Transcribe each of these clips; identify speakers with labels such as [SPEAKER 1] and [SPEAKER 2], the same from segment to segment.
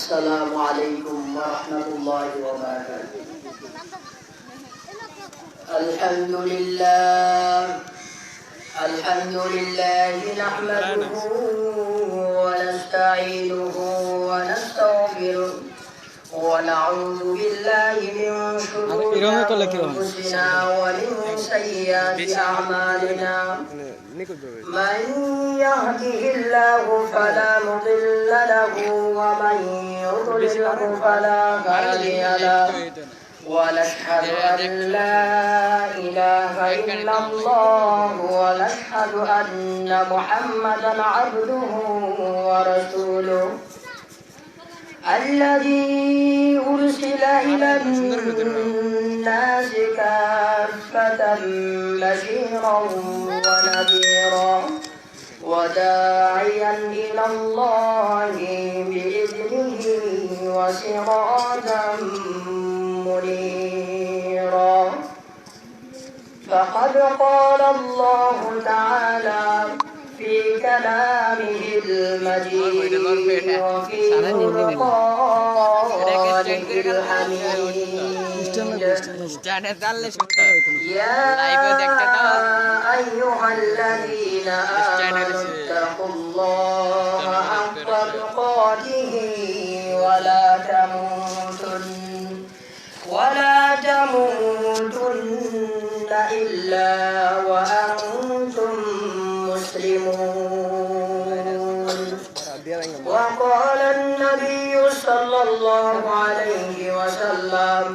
[SPEAKER 1] السلام عليكم ورحمة الله وبركاته. الحمد لله نحمده ونستعينه ونستغفره ونعوذ بالله من شرور أنفسنا ومن سيئات أعمالنا. من يهده الله فلا مضل له ومن يضلله فلا هادي له. ونشهد أن لا إله إلا الله ونشهد أن محمدا عبده ورسوله الذي أرسل إلى الناس كافة بشيرا ونذيرا وداعيا إلى الله بإذنه وسراجا منيرا. فقد قال الله تعالى في كلامه المجيد وفي قرآنه الحميد يا أيها الذين آمنوا اتقوا الله حق تقاته ولا تموتن إلا وأنتم مسلمون. وقال النبي صلى الله عليه وسلم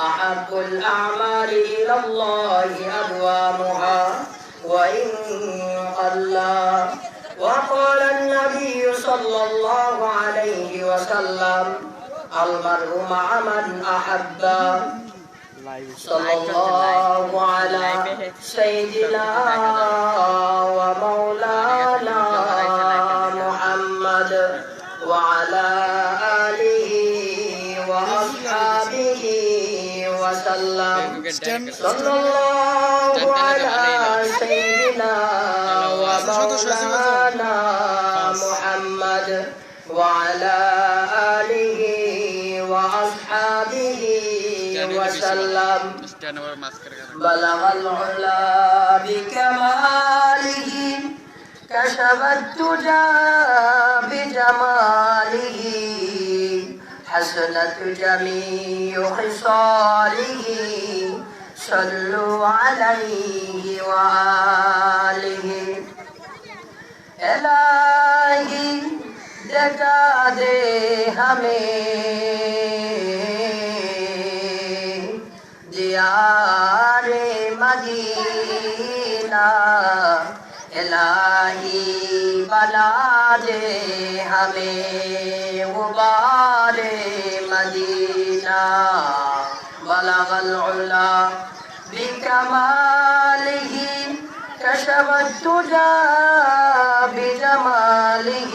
[SPEAKER 1] أحب الأعمال إلى الله أدوامها وإن قل. وقال النبي صلى الله عليه وسلم المرء مع من أحب. صلى الله على سيدنا ومولانا محمد وعلى آله وأصحابه وسلم. صلى الله على سيدنا ومولانا محمد وعلى آله وأصحابه وسلم. بلغ العلا بكماله كشف الدجى بجماله حسنت جميع خصاله صلوا عليه وآله. إلهي जगा दे हमें दियारे मदीना. इलाही बना दे हमें गुबारे मदीना. बलगल उला बिकमालिही कशफ الدجى بجماله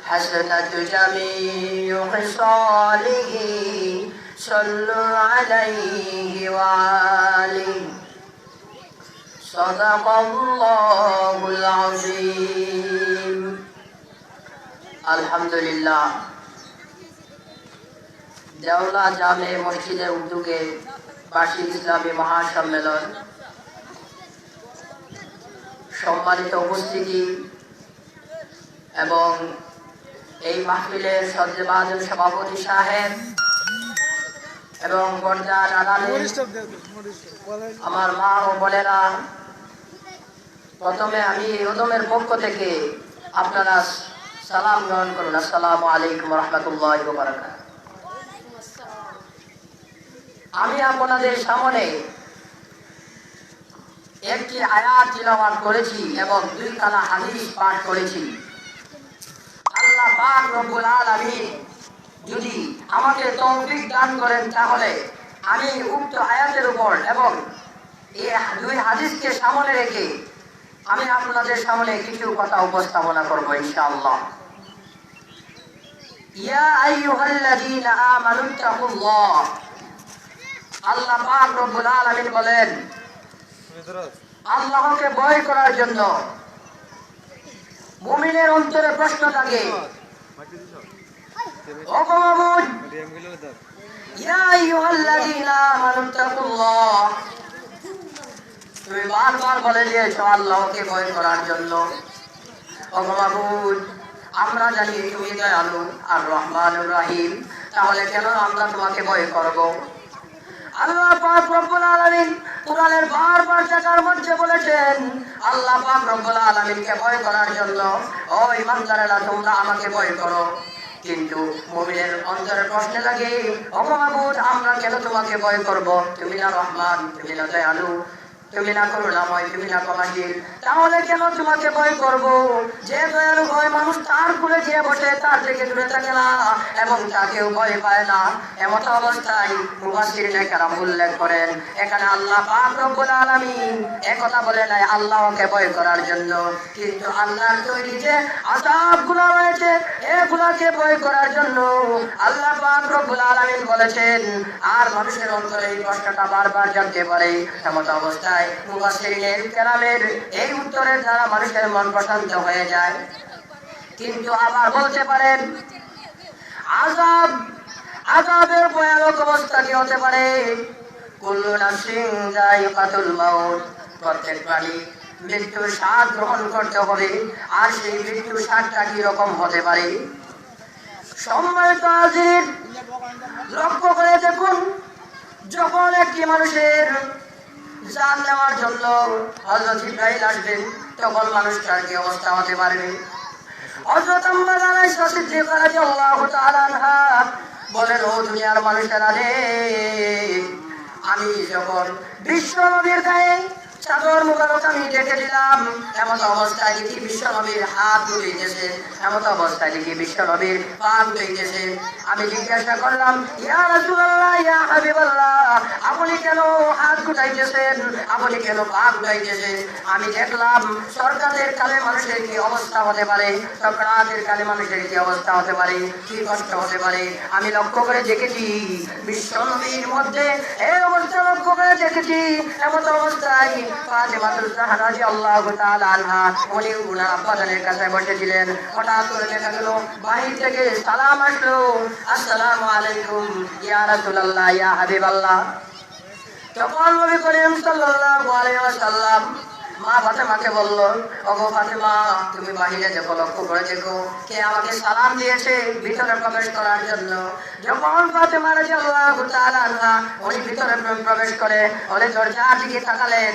[SPEAKER 1] حسنت جميع خصاله صلوا عليه وآله. صدق الله العظيم. الحمد لله. দেওলা জামে মসজিদের উদ্যোগে বার্ষিক ইসলামী মহাসম্মেলন, সম্মানিত উপস্থিতি এবং এই মাহফিলের সজ্জেবাদুল সভাপতি সাহেব এবং পর্দার আড়ালে আমার মা ও বোনেরা, প্রথমে আমি ওদমের পক্ষ থেকে আপনারা সালাম গ্রহণ করুন। আসসালামু আলাইকুম রহমতুল্লাহি ওয়া বারাকাতুহু। আমি আপনাদের সামনে একটি আয়াত তিলাওয়াত করেছি এবং 2 কালা হাদিস পাঠ করেছি। আল্লাহ পাক রব্বুল আলামিন যদি আমাকে তৌফিক দান করেন তাহলে আমি উক্ত আয়াতের উপর এবং এই 2 হাদিসকে সামনে রেখে আমি আপনাদের সামনে কিছু কথা উপস্থাপনা করব ইনশাআল্লাহ। ইয়া আইয়ুহাল্লাযীনা আমানুত্তাকুল্লাহ। আল্লাহ পাক রব্বুল আলামিন বলেন আল্লাহকে ভয় করার জন্য মুমিনের অন্তরে প্রশ্ন থাকে ও মাবুদ, ইয়া আইয়ুহাল্লাযীনা আমানু তাকুল্লাহ, তুমি বারবার বলে দিয়েছো আল্লাহকে ভয় করার জন্য। ও মাবুদ, আমরা জানি তুমি দয়ালু আর রহমানুর রহিম, তাহলে কেন আমরা তোমাকে ভয় করব? আল্লাহ পাক রব্বুল আলামিন কুরআনের বারবার জায়গার মধ্যে বলেছেন, আল্লাহ পাক রব্বুল আলামিনকে ভয় করার জন্য ও ঈমানদারেরা তোমরা আমাকে ভয় করো। কিন্তু মুমিনের অন্তরে প্রশ্ন লাগে, ও মাবুদ, আমরা কেন তোমাকে ভয় করব? তুমি না রহমান, তুমি না দয়ালু, তুমি না করুণাময়, তুমি না ক্ষমাশীল, তাহলে কেন তোমাকে ভয় করব? যে দয়ালু হয় মানুষ তার কুলে গিয়ে বসে, তার থেকে দূরে থাকে না এবং তাকেও ভয় পায় না। এমত অবস্থায় মুফাসসিরিনে কেরাম উল্লেখ করেন, এখানে আল্লাহ পাক রব্বুল আলামিন একথা বলে নাই আল্লাহকে ভয় করার জন্য, কিন্তু আল্লাহর তৈরি যে আযাবগুলো রয়েছে এগুলাকে ভয় করার জন্য আল্লাহ পাক রব্বুল আলামিন বলেছেন। আর মানুষের অন্তরে এই প্রশ্নটা বারবার জাগতে পারে। এমত অবস্থায় মুফাসসিরিনে কেরামের এই উত্তরের দ্বারা মানুষের মন প্রশান্ত হয়ে যায়। কিন্তু আবার বলতে পারেন, আযাবের ভয়ানক অবস্থা কি হতে পারে? কুল্লু নাফসিন যায়িকাতুল মাউত, প্রত্যেক প্রাণী মৃত্যুর স্বাদ গ্রহণ করতে হবে। আর সেই মৃত্যুর স্বাদটা কি রকম হতে পারে? সম্মানিত হাজির, লক্ষ্য করে দেখুন, যখন একটি মানুষের জান নেওয়ার জন্য হযরত জিবরাইল আসবেন, তখন মানুষটার কি অবস্থা হতে পারবে? হযরত আম্মা আয়েশা সিদ্দিকা রাদিয়াল্লাহু তাআলা আনহা বলেন, ও দুনিয়ার মানুষেরা রে, আমি যখন বিশ্ব নবীর গায়ে চাদর মুবারক আমি ডেকে দিলাম, এমন অবস্থায় দেখি বিশ্ব নবীর হাত দুলিতেছে, এমন অবস্থায় দেখি বিশ্ব নবীর পা দুলিতেছে। আমি জিজ্ঞাসা করলাম, ইয়া রাসূলুল্লাহ, ইয়া হাবিবাল্লাহ, আপনি কেন হাত গুটাইতেছেন, আপনি কেন পা গুটাইতেছেন? আমি দেখলাম সরকারের কালে মানুষের কি অবস্থা হতে পারে, সরকারের কালে মানুষের কি অবস্থা হতে পারে, কি কষ্ট হতে পারে। আমি লক্ষ্য করে দেখেছি বিশ্ব নবীর মধ্যে এই অবস্থা লক্ষ্য করে দেখেছি। এমন অবস্থায় ফাতেমাতুল জাহরা রাদিয়াল্লাহু তাআলা আনহা উনি উনার আব্বাজানের কাছে বসেছিলেন। হঠাৎ করে দেখা গেল বাহির থেকে সালাম আসলো, আসসালামু আলাইকুম ইয়া রাসূলুল্লাহ, ইয়া হাবিবাল্লাহ। তখন নবী করিম সাল্লাল্লাহু আলাইহি ওয়াসাল্লাম মা ফাতেমাকে বলল, ওগো ফাতেমা, তুমি বাহিরে দেখো, লক্ষ্য করে দেখো কে আমাকে সালাম দিয়েছে ভিতরে প্রবেশ করার জন্য। যখন ফাতেমা রাদিয়াল্লাহু তাআলা আনহা উনি ভিতরে প্রবেশ করে ওই দরজার দিকে তাকালেন,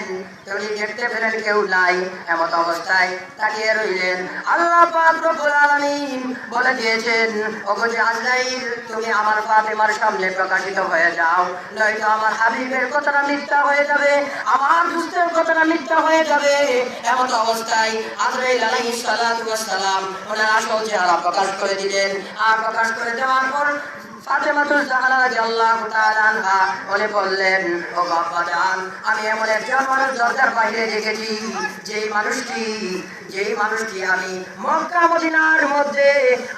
[SPEAKER 1] উনি দেখতে পেলেন কেউ নাই। এমন অবস্থায় তাকিয়ে রইলেন। আল্লাহ পাক রব্বুল আলামিন বলে দিয়েছেন, ওগো যে আজরাইল, তুমি আমার ফাতেমার সামনে প্রকাশিত হয়ে যাও, নয়তো আমার হাবিবের কথাটা মিথ্যা হয়ে যাবে, আমার দুষ্টের কথাটা মিথ্যা হয়ে যাবে। এমন অবস্থায় আজরাইল আলাইহিস সালাতু ওয়াস সালাম ওনার আসল চেহারা প্রকাশ করে দিলেন। আর প্রকাশ করে দেওয়ার পর ফাতেমাতুল জাহরা রাদিয়াল্লাহু তাআলা আনহা উনি বললেন, ও বাবা জান, আমি এমন একজন মানুষ দরজার বাইরে দেখেছি, যেই মানুষটি আমি মক্কা মদিনার মধ্যে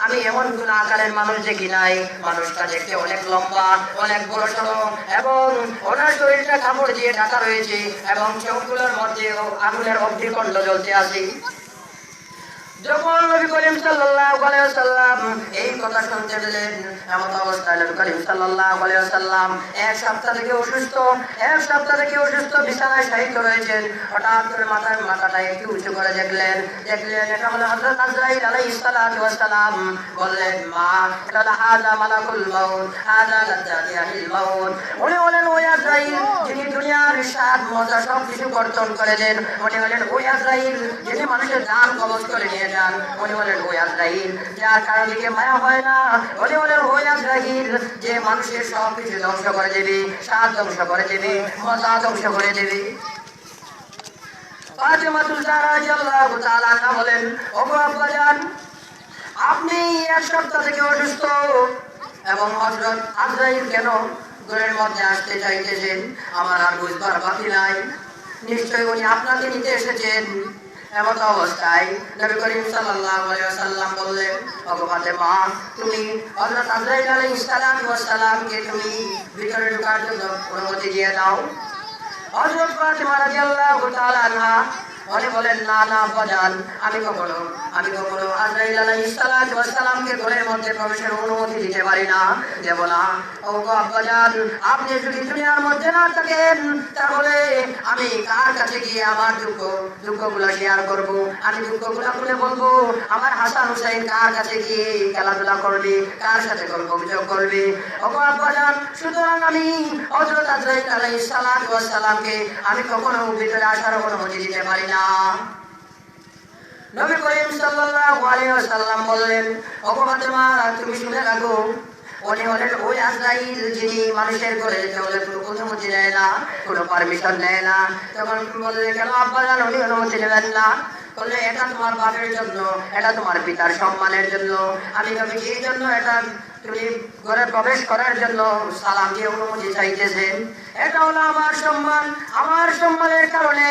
[SPEAKER 1] আমি এমন কোন আকারের মানুষ দেখি নাই। মানুষটা দেখতে অনেক লম্বা, অনেক বড় সড়ো এবং ওনার শরীরটা কাপড় দিয়ে ঢাকা রয়েছে এবং চোখগুলোর মধ্যে আগুনের অগ্নিকুণ্ড জ্বলতে আছে। যখন নবী করিম সাল্লাল্লাহু আলাইহি ওয়াসাল্লাম এই কথা শুনতে পেলেন, এমন অবস্থায় নবী করিম সাল্লাল্লাহু আলাইহি ওয়াসাল্লাম এক সপ্তাহ থেকে অসুস্থ বিছানায় শায়িত রয়েছেন। হঠাৎ করে মাথাটা একটু উঁচু করে দেখলেন এটা হলো হযরত আজরাইল আলাইহিস সালাতু ওয়াস সালাম। বললেন, মা, এটা হলো হাযা মালাকুল মাউত, হাযা লাযাতিল মাউত। উনি বলেন, ওই আজরাইল যিনি দুনিয়ার স্বাদ মজা সব কিছু বর্জন করে দেন। উনি বলেন, ওই আজরাইল যিনি মানুষের জান কবজ করে নিয়ে যান। উনি বলেন, ওই আজরাইল যার কারো দিকে মায়া হয় না। উনি বলেন, ওই আজরাইল যে মানুষের সব কিছু ধ্বংস করে দেবে, স্বাদ ধ্বংস করে দেবে, মজা ধ্বংস করে দেবে। ফাতেমাতুল জাহরা রাদিয়াল্লাহু তাআলা আনহা বলেন, ওগো আব্বাজান, আপনি এক সপ্তাহ থেকে অসুস্থ এবং হযরত আজরাইল কেন ঘরের মধ্যে আসতে চাইতেছেন আমার আর বুঝবার বাকি নাই। নিশ্চয়ই উনি আপনাকে নিতে এসেছেন। এমন অবস্থায় নবী করিম সাল্লাল্লাহু আলাইহি ওয়াসাল্লাম বললেন, ওগো ফাতেমা, তুমি হযরত আজরাইল আলাইহিস সালাতু ওয়াস সালামকে তুমি ভিতরে ঢোকার জন্য অনুমতি দিয়ে দাও। হযরত ফাতেমা রাদিয়াল্লাহু তাআলা আনহা উনি বলেন না না আব্বাজান, আমি কখনো আজরাইল আলাইহিস সালাতু ওয়াস সালামকে ঘরের মধ্যে প্রবেশের অনুমতি দিতে পারি না, দেব না। ওগো আব্বাজান, আপনি যদি দুনিয়ার মধ্যে না থাকেন তাহলে আমি কার কাছে গিয়ে আমার দুঃখগুলো শেয়ার করব? আমি দুঃখগুলো খুলে বলবো? আমার হাসান হুসাইন কার কাছে গিয়ে খেলাধুলা করবে, কার সাথে গল্প অভিযোগ করবে? ওগো আব্বাজান, সুতরাং আমি হযরত আজরাইল আলাইহিস সালাতু ওয়াস সালামকে আমি কখনো ভিতরে আসার অনুমতি দিতে পারি না। নবী করিম সাল্লাল্লাহু আলাইহি ওয়াসাল্লাম বললেন, ওগো ফাতেমা, তুমি শুনে রাখো, উনি হলেন ওই আজরাইল যিনি মানুষের ঘরে যেতে হলে কোনো অনুমতি নেয় না, কোনো পারমিশন নেয় না। তখন বললেন, কেন আব্বাজান উনি অনুমতি নেবেন না? বললে, এটা তোমার বাপের জন্য, এটা তোমার পিতার সম্মানের জন্য, আমি নবীজির জন্য এটা তুমি ঘরে প্রবেশ করার জন্য সালাম দিয়ে অনুমতি চাইতেছেন। এটা হলো আমার সম্মান, আমার সম্মানের কারণে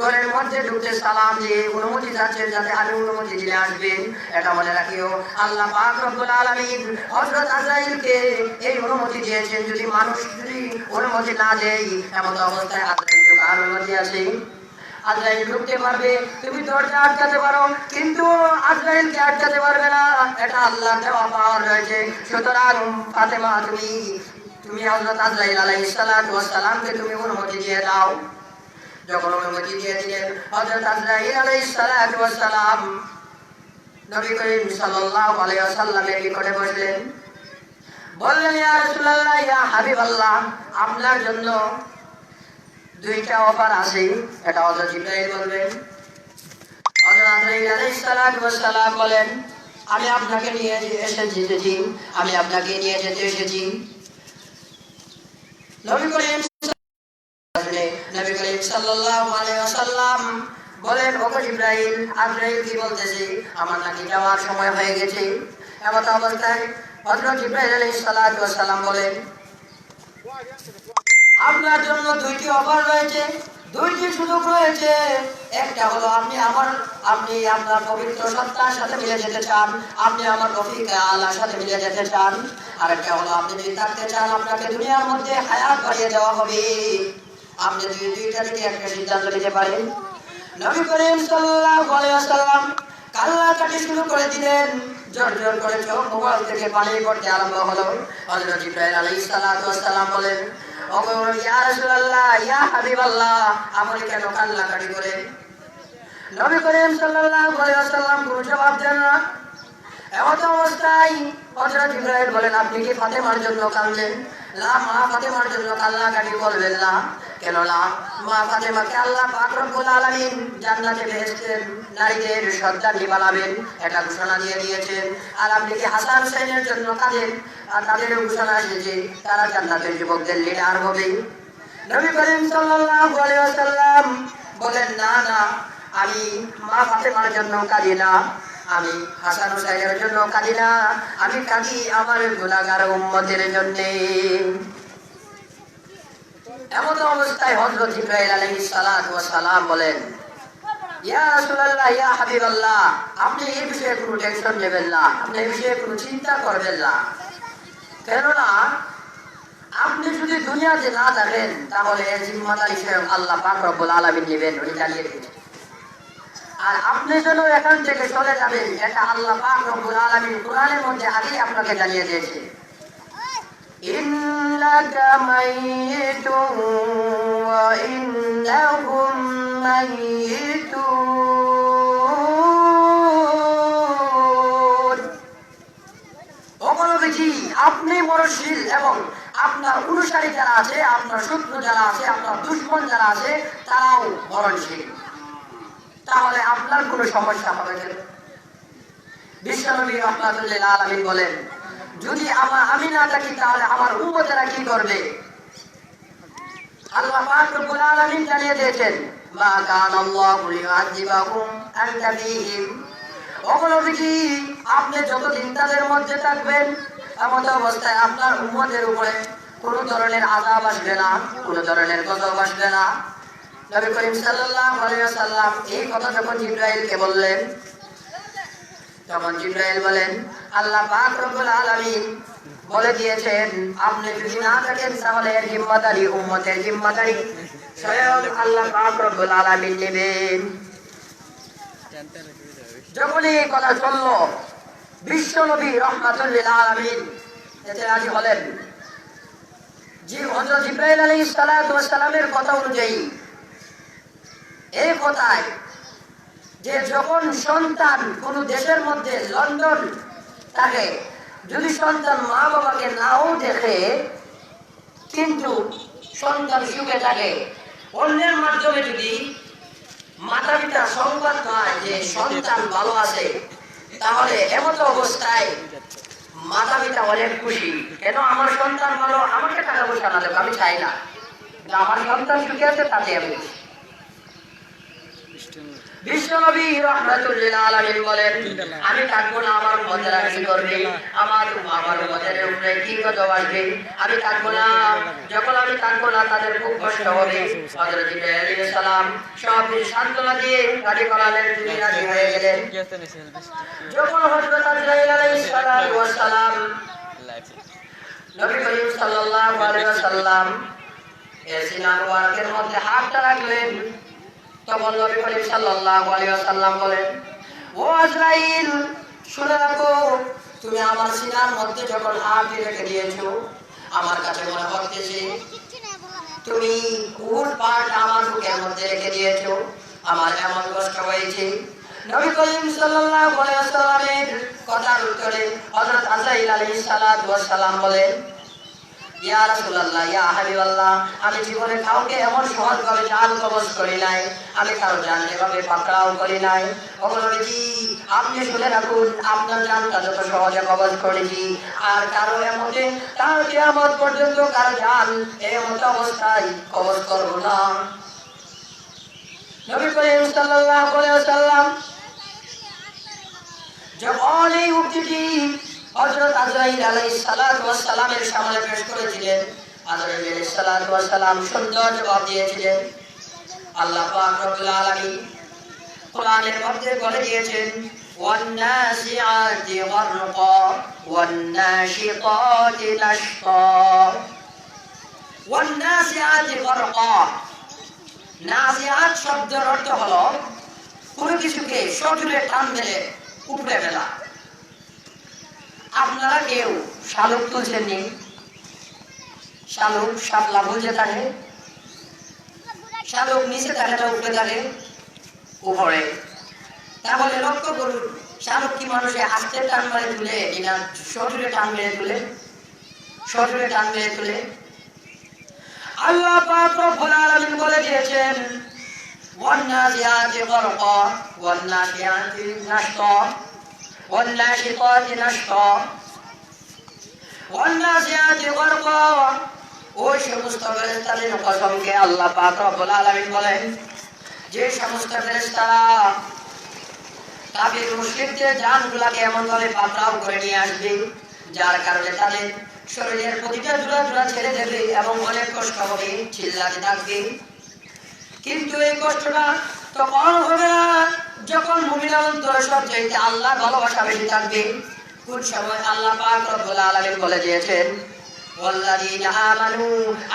[SPEAKER 1] ঘরের মধ্যে ঢুকতে সালাম দিয়ে অনুমতি চাচ্ছেন, যাতে আমি অনুমতি দিলে আসবেন। এটা মনে রাখিও, আল্লাহ পাক রব্বুল আলামিন হযরত আজরাইলকে এই অনুমতি দিয়েছেন। যদি মানুষ অনুমতি না দেয়, এমন অবস্থায় আজরাইলকে কার অনুমতি আছে? আজরাইল ঢুকতে পারবে, তুমি দরজা আটকাতে পারো, কিন্তু আজরাইলকে আটকাতে পারবে না। এটা আল্লাহর দেওয়া পাওয়ার রয়েছে। সুতরাং ফাতেমা, তুমি হযরত আজরাইল আলাইহিস সালাতু ওয়াস সালামকে তুমি অনুমতি দিয়ে দাও। যখন অনুমতি দিয়ে দিলেন হযরত আজরাইল আলাইহিস সালাতু ওয়াস সালাম নবী করিম সাল্লাল্লাহু আলাইহি ওয়াসাল্লামের নিকটে বসলেন। বললেন, ইয়া রাসূলুল্লাহ, ইয়া হাবিবাল্লাহ, আপনার জন্য দুইটা অফার আছে। এটা হযরত জিবরাইল বলবেন। হযরত আজরাইল আলাইহিস সালাতু ওয়াস সালাম বলেন, আমি আপনাকে নিয়ে এসেছি, আমি আপনাকে নিয়ে যেতে এসেছি। নবী করিম সাল্লাল্লাহু আলাইহি ওয়াসাল্লাম বলেন, ওগো জিবরাইল, আজরাইল কি বলতেছে? আমার নাকি যাওয়ার সময় হয়ে গেছে। এমন অবস্থায় হযরত জিবরাইল আলাইহিস সালাতু ওয়াস সালাম বলেন, আপনার জন্য দুইটি অফার রয়েছে, দুইটি সুযোগ রয়েছে। একটা হলো আপনি আপনার পবিত্র সত্তার সাথে মিলে যেতে চান, আপনি আমার রফিকে আলার সাথে মিলে যেতে চান। আরেকটা হলো আপনি যদি থাকতে চান, আপনাকে দুনিয়ার মধ্যে হায়াত বাড়িয়ে দেওয়া হবে। আপনি দুইটা থেকে একটা সিদ্ধান্ত নিতে পারেন। নবী করিম সাল্লাল্লাহু আলাইহি ওয়াসাল্লাম কান্নাকাটি শুরু করে দিলেন। জোর জোর করে চোখ মোবাইল থেকে পানি পড়তে আরম্ভ হলো। হযরত জিবরাইল আলাইহিস সালাতু ওয়াস সালাম বলেন, ওগো ইয়া রাসূলুল্লাহ, ইয়া হাবিবাল্লাহ, আপনি কেন কান্নাকাটি করেন? নবী করিম সাল্লাল্লাহু আলাইহি ওয়াসাল্লাম কোনো জবাব দেন না। এমন অবস্থায় হযরত জিবরাইল বলেন, আপনি কি ফাতেমার জন্য কাঁদলেন? না, মা ফাতেমার জন্য কান্নাকাটি করবেন না। কেন না? মা ফাতেমাকে আল্লাহ পাক রব্বুল আলামিন জান্নাতে বেহেশতের নারীদের সর্দারি বানাবেন, এটা ঘোষণা দিয়ে দিয়েছেন। আর আপনি কি হাসান হুসাইনের জন্য কাঁদেন? আর তাদের ঘোষণা এসেছে তারা জান্নাতের যুবকদের লিডার হবে। নবী করিম সাল্লাল্লাহু আলাইহি ওয়াসাল্লাম বলেন, না না, আমি মা ফাতেমার জন্য কাঁদি না, আমি হাসান হুসাইনের জন্য কাঁদি না, আমি কাঁদি আমার গুনাহগার উম্মতের জন্য। এমন অবস্থায় হযরত জিবরাইল আলাইহিস সালাতু ওয়াস সালাম বলেন, ইয়া রাসূলুল্লাহ, ইয়া হাবিবাল্লাহ, আপনি এই বিষয়ে কোনো টেনশন নেবেন না, আপনি এই বিষয়ে কোনো চিন্তা করবেন না। কেননা আপনি যদি দুনিয়াতে না থাকেন, তাহলে এর জিম্মাদারি স্বয়ং আল্লাহ পাক রব্বুল আলামিন নেবেন, উনি জানিয়ে দিয়েছেন। আর আপনি যেন এখান থেকে চলে যাবেন, এটা আল্লাহ পাক রব্বুল আলামিন কোরআনের মধ্যে আগেই আপনাকে জানিয়ে দিয়েছে। ইন্নাকা মাইয়িতুন ওয়া ইন্নাহুম মাইয়িতুন। ওগো নবীজি, আপনি মরণশীল এবং আপনার অনুসারী যারা আছে, আপনার শত্রু যারা আছে, আপনার দুশমন যারা আছে, তারাও মরণশীল। তাহলে আপনার কোনো সমস্যা হবে না। বিশ্বনবী রাহমাতুল্লিল আলামিন বলেন, যদি আমি না থাকি তাহলে আমার উম্মতেরা কি করবে? আল্লাহ পাক রব্বুল আলামিন জানিয়ে দিয়েছেন, মা কানাল্লাহু লিয়ুআযিবাহুম আনতা ফীহিম। ওগো নবীজি, আপনি যতদিন তাদের মধ্যে থাকবেন, এমন অবস্থায় আপনার উম্মতের উপরে কোনো ধরনের আযাব আসবে না, কোনো ধরনের গজব আসবে না। নবী করিম সাল্লাল্লাহু আলাইহি ওয়াসাল্লাম এই কথা যখন জিবরাইলকে বললেন, তখন জিবরাইল বলেন, আল্লাহ পাক রব্বুল আলামিন বলে দিয়েছেন, আপনি যদি না থাকেন তাহলে এর জিম্মাদারি উম্মতের জিম্মাদারি স্বয়ং আল্লাহ পাক রব্বুল আলামিন নেবেন। যখন এই কথা শুনলো বিশ্ব নবী রাহমাতুল লিল আলামিন এতে রাজি হলেন। হযরত জিবরাইল আলাইহিস সালাতু ওয়াস সালামের কথা অনুযায়ী এই কথায় যে যখন সন্তান কোন দেশের মধ্যে লন্ডন থাকে, যদি সন্তান মা বাবাকে নাও দেখে কিন্তু সন্তান সুখে থাকে, অন্যের মাধ্যমে যদি মাতা পিতা সংবাদ পায় যে সন্তান ভালো আছে, তাহলে এমত অবস্থায় মাতা পিতা অনেক খুশি। কেন আমার সন্তান ভালো, আমাকে টাকা পয়সা না দেবে আমি চাই না, আমার সন্তান সুখে আছে তাতে আমি। বিশ্বনবী রাহমাতুল লিল আলামিন বলেন, আমি থাকবো না, আমার উম্মতেরা কি করবে, আমার উম্মতের উপরে কি গজব আসবে, আমি থাকবো না। যখন আমি থাকবো না তাদের খুব কষ্ট হবে। হযরত জিবরাইল আলাইহিস সালাম সব সান্ত্বনা দিয়ে গাড়ি করালেন, তিনি রাজি হয়ে গেলেন। যখন হযরত জিবরাইল আলাইহিস সালাম নবী করিম সাল্লাল্লাহু আলাইহি ওয়াসাল্লাম এর সিনার ওয়াকের মধ্যে হাতটা রাখলেন, তখন নবী করিম সাল্লাল্লাহু আলাইহি ওয়াসাল্লাম বলেন, ও আজরাইল শুনে রাখো, তুমি আমার সিনার মধ্যে যখন হাত রেখে দিয়েছো, আমার কাছে মনে হচ্ছে তুমি উট পাট আমার বুকের মধ্যে রেখে দিয়েছো, আমার এমন কষ্ট হয়েছে। নবী করিম সাল্লাল্লাহু আলাইহি ওয়াসাল্লামের কথার উত্তরে হযরত আজরাইল আলাইহিস সালাতু ওয়াস সালাম বলেন, ইয়া রাসূলুল্লাহ, ইয়া হাবিবাল্লাহ, আমি জীবনে কাউকে এমন সহজভাবে জান কবজ করি নাই, আমি কারো জান এভাবে পাকড়াও করি নাই। ওগো নবীজি, আপনি শুনে রাখুন, আপনার জানটা যত সহজে কবজ করেছি, আর কারো এমতে তার কিয়ামত পর্যন্ত কারো জান এমত অবস্থায় কবজ করব না। নবী করিম সাল্লাল্লাহু আলাইহি ওয়াসাল্লাম যখন এই উক্তিটি হযরত আজরাইল আলাইহিস সালাতু ওয়াস সালামের সামনে পেশ করেছিলেন, আজরাইল আলাইহিস সালাতু ওয়াস সালাম সুন্দর জবাব দিয়েছিলেন। আল্লাহ পাক রব্বুল আলামিন কোরআনের মধ্যে বলে দিয়েছেন, ওয়ান নাসিআতি গরকা ওয়ান নাশিতাতি নাশতা। ওয়ান নাসিআতি গরকা, নাসিআত শব্দের অর্থ হলো কোনো কিছুকে সজোরে টান মেরে উপড়ে ফেলা। আপনারা কেউ শালুক তুলছেননি? শালুক শাপলা বুঝে থাকে, শালুক নিচে থাকে না উপরে থাকে? উপরে। তাহলে লক্ষ্য করুন, শালুক কি মানুষে আস্তে টান মেরে তুলে কিনা সজোরে টান মেরে তুলে? সজোরে টান মেরে তুলে। আল্লাহ পাক রব্বুল আলামিন বলে দিয়েছেন, ওয়ান নাজিআতি গরকা ওয়ান নাশিআতি নাশতা ওয়ান নাশিতাতি নাশতা ওয়ান নাজিআতি গরকা। ওই সমস্ত ফেরেশতাদের কসমকে আল্লাহ পাক রব্বুল আলামিন বলেন, যে সমস্ত ফেরেশতারা কাফির মুশরিকদের জানগুলোকে এমন ভাবে পাকড়াও করে নিয়ে আসবে, যার কারণে তাদের শরীরের প্রতিটা জোড়া জোড়া ছেড়ে দেবে এবং অনেক কষ্ট হবে, চিল্লাতে থাকবে। কিন্তু এই কষ্টটা তখন হবে না যখন মুমিনের অন্তরে সবচাইতে আল্লাহর ভালোবাসা বেশি থাকবে। কোন সময়? আল্লাহ পাক রব্বুল আলামিন বলে দিয়েছেন, ওয়াল্লাযীনা আমানু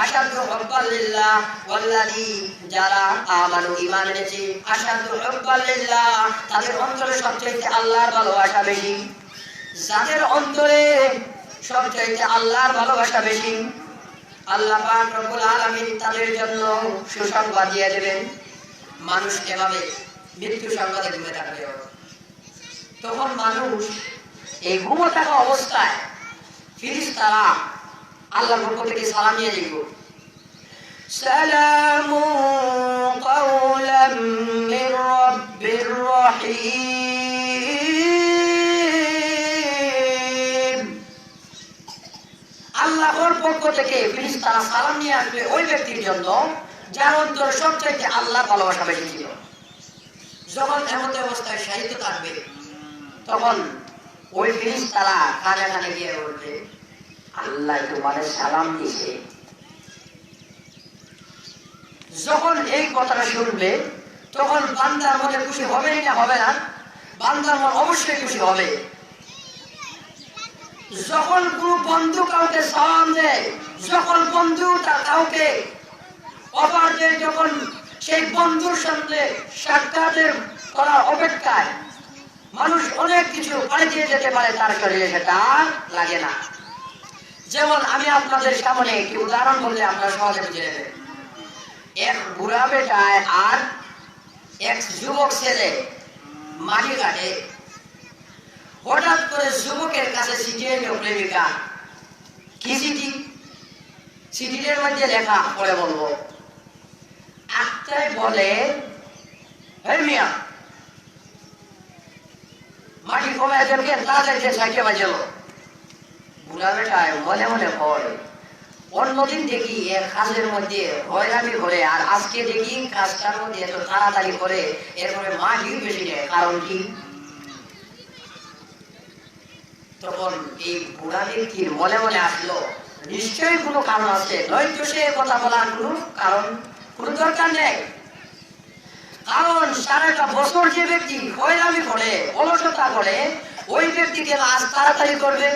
[SPEAKER 1] আশাদ্দু হুব্বান লিল্লাহ, ওয়াল্লাযী যারা আমানু ঈমান এনেছে আশাদ্দু হুব্বান লিল্লাহ, তাদের অন্তরে সবচাইতে আল্লাহর ভালোবাসা বেশি। যাদের অন্তরে সবচাইতে আল্লাহর ভালোবাসা বেশি, আল্লাহ পাক রব্বুল আলামিন তাদের জন্য সুসংবাদ দিয়ে দেবেন। মানুষ এভাবে মৃত্যু সংবাদে ঘুমে থাকবে, তখন মানুষ এই ঘুমো থাকা অবস্থায় ফেরেশতারা আল্লাহর পক্ষ থেকে সালাম নিয়ে দিব, সালামু কাওলাম মির রাব্বির রহিম। আল্লাহর পক্ষ থেকে ফেরেশতারা সালাম নিয়ে আসবে ওই ব্যক্তির জন্য যার অন্তরে সবচাইতে আল্লাহর ভালোবাসা বেশি ছিল। যখন এমন অবস্থায় শাহিদ থাকবে, তখন ওই ফেরেশতারা কানে কানে গিয়ে বলবে, আল্লাহ তোমাদের সালাম দিছে। যখন এই কথাটা শুনবে, তখন বান্দার মনে খুশি হবে না হবে না? বান্দার মন অবশ্যই খুশি হবে। যখন কোন বন্ধু কাউকে সালাম দেয়, যখন বন্ধু কাউকে অপারদের যখন সেই বন্ধুর সঙ্গে সাক্ষাতের করার অপেক্ষায় মানুষ অনেক কিছু পাড়ি দিয়ে যেতে পারে, তার শরীরে সেটা লাগে না। যেমন আমি আপনাদের সামনে একটি উদাহরণ বললে আপনারা সহজে বুঝে নেবেন। এক বুড়া বেটায় আর এক যুবক ছেলে মাটি কাটে। হঠাৎ করে যুবকের কাছে চিঠি এলো প্রেমিকা। কি চিঠি? চিঠির মধ্যে লেখা, পরে বলবো। একটাই বলে, হে মিয়া, মাটি কমে আসবেন কেন? তাড়াতাড়ি সাইকে বাজল। বুড়া বেটায় মনে মনে পড়ে, অন্যদিন দেখি এক কাজের মধ্যে হয়রানি করে, আর আজকে দেখি কাজটার মধ্যে এত তাড়াতাড়ি করে, এরপরে মাটিও বেশি নেয়, কারণ কি? তখন এই বুড়া ব্যক্তির মনে মনে আসলো, নিশ্চয়ই কোনো কারণ আছে, নয়তো সে কথা বলার কোনো দরকার নেই। কারণ সারাটা বছর যে ব্যক্তি হয়রানি করে, অলসতা করে, ওই ব্যক্তিকে আজ তাড়াতাড়ি করবে।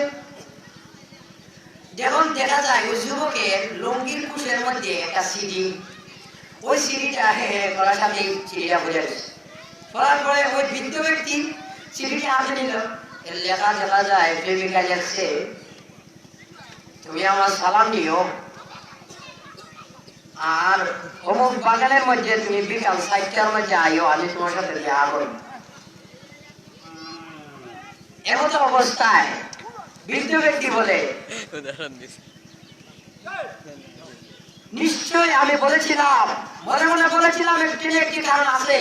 [SPEAKER 1] যখন দেখা যায় ওই যুবকের লুঙ্গির কুশের মধ্যে একটা সিঁড়ি, ওই সিঁড়িটা করার সাথে সিঁড়িটা বোঝা গেছে। করার পরে ওই বৃদ্ধ ব্যক্তি সিঁড়িটা হাতে নিল, লেখা দেখা যায়, প্রেমিকা যাচ্ছে, তুমি আমার সালাম নিও, আর অমুক বাগানের মধ্যে তুমি বিকাল 4টার মধ্যে আইও, আমি তোমার সাথে দেখা করব। এমত অবস্থায় বৃদ্ধ ব্যক্তি বলে, নিশ্চয় আমি বলেছিলাম, মনে মনে বলেছিলাম একটি কারণ আছে।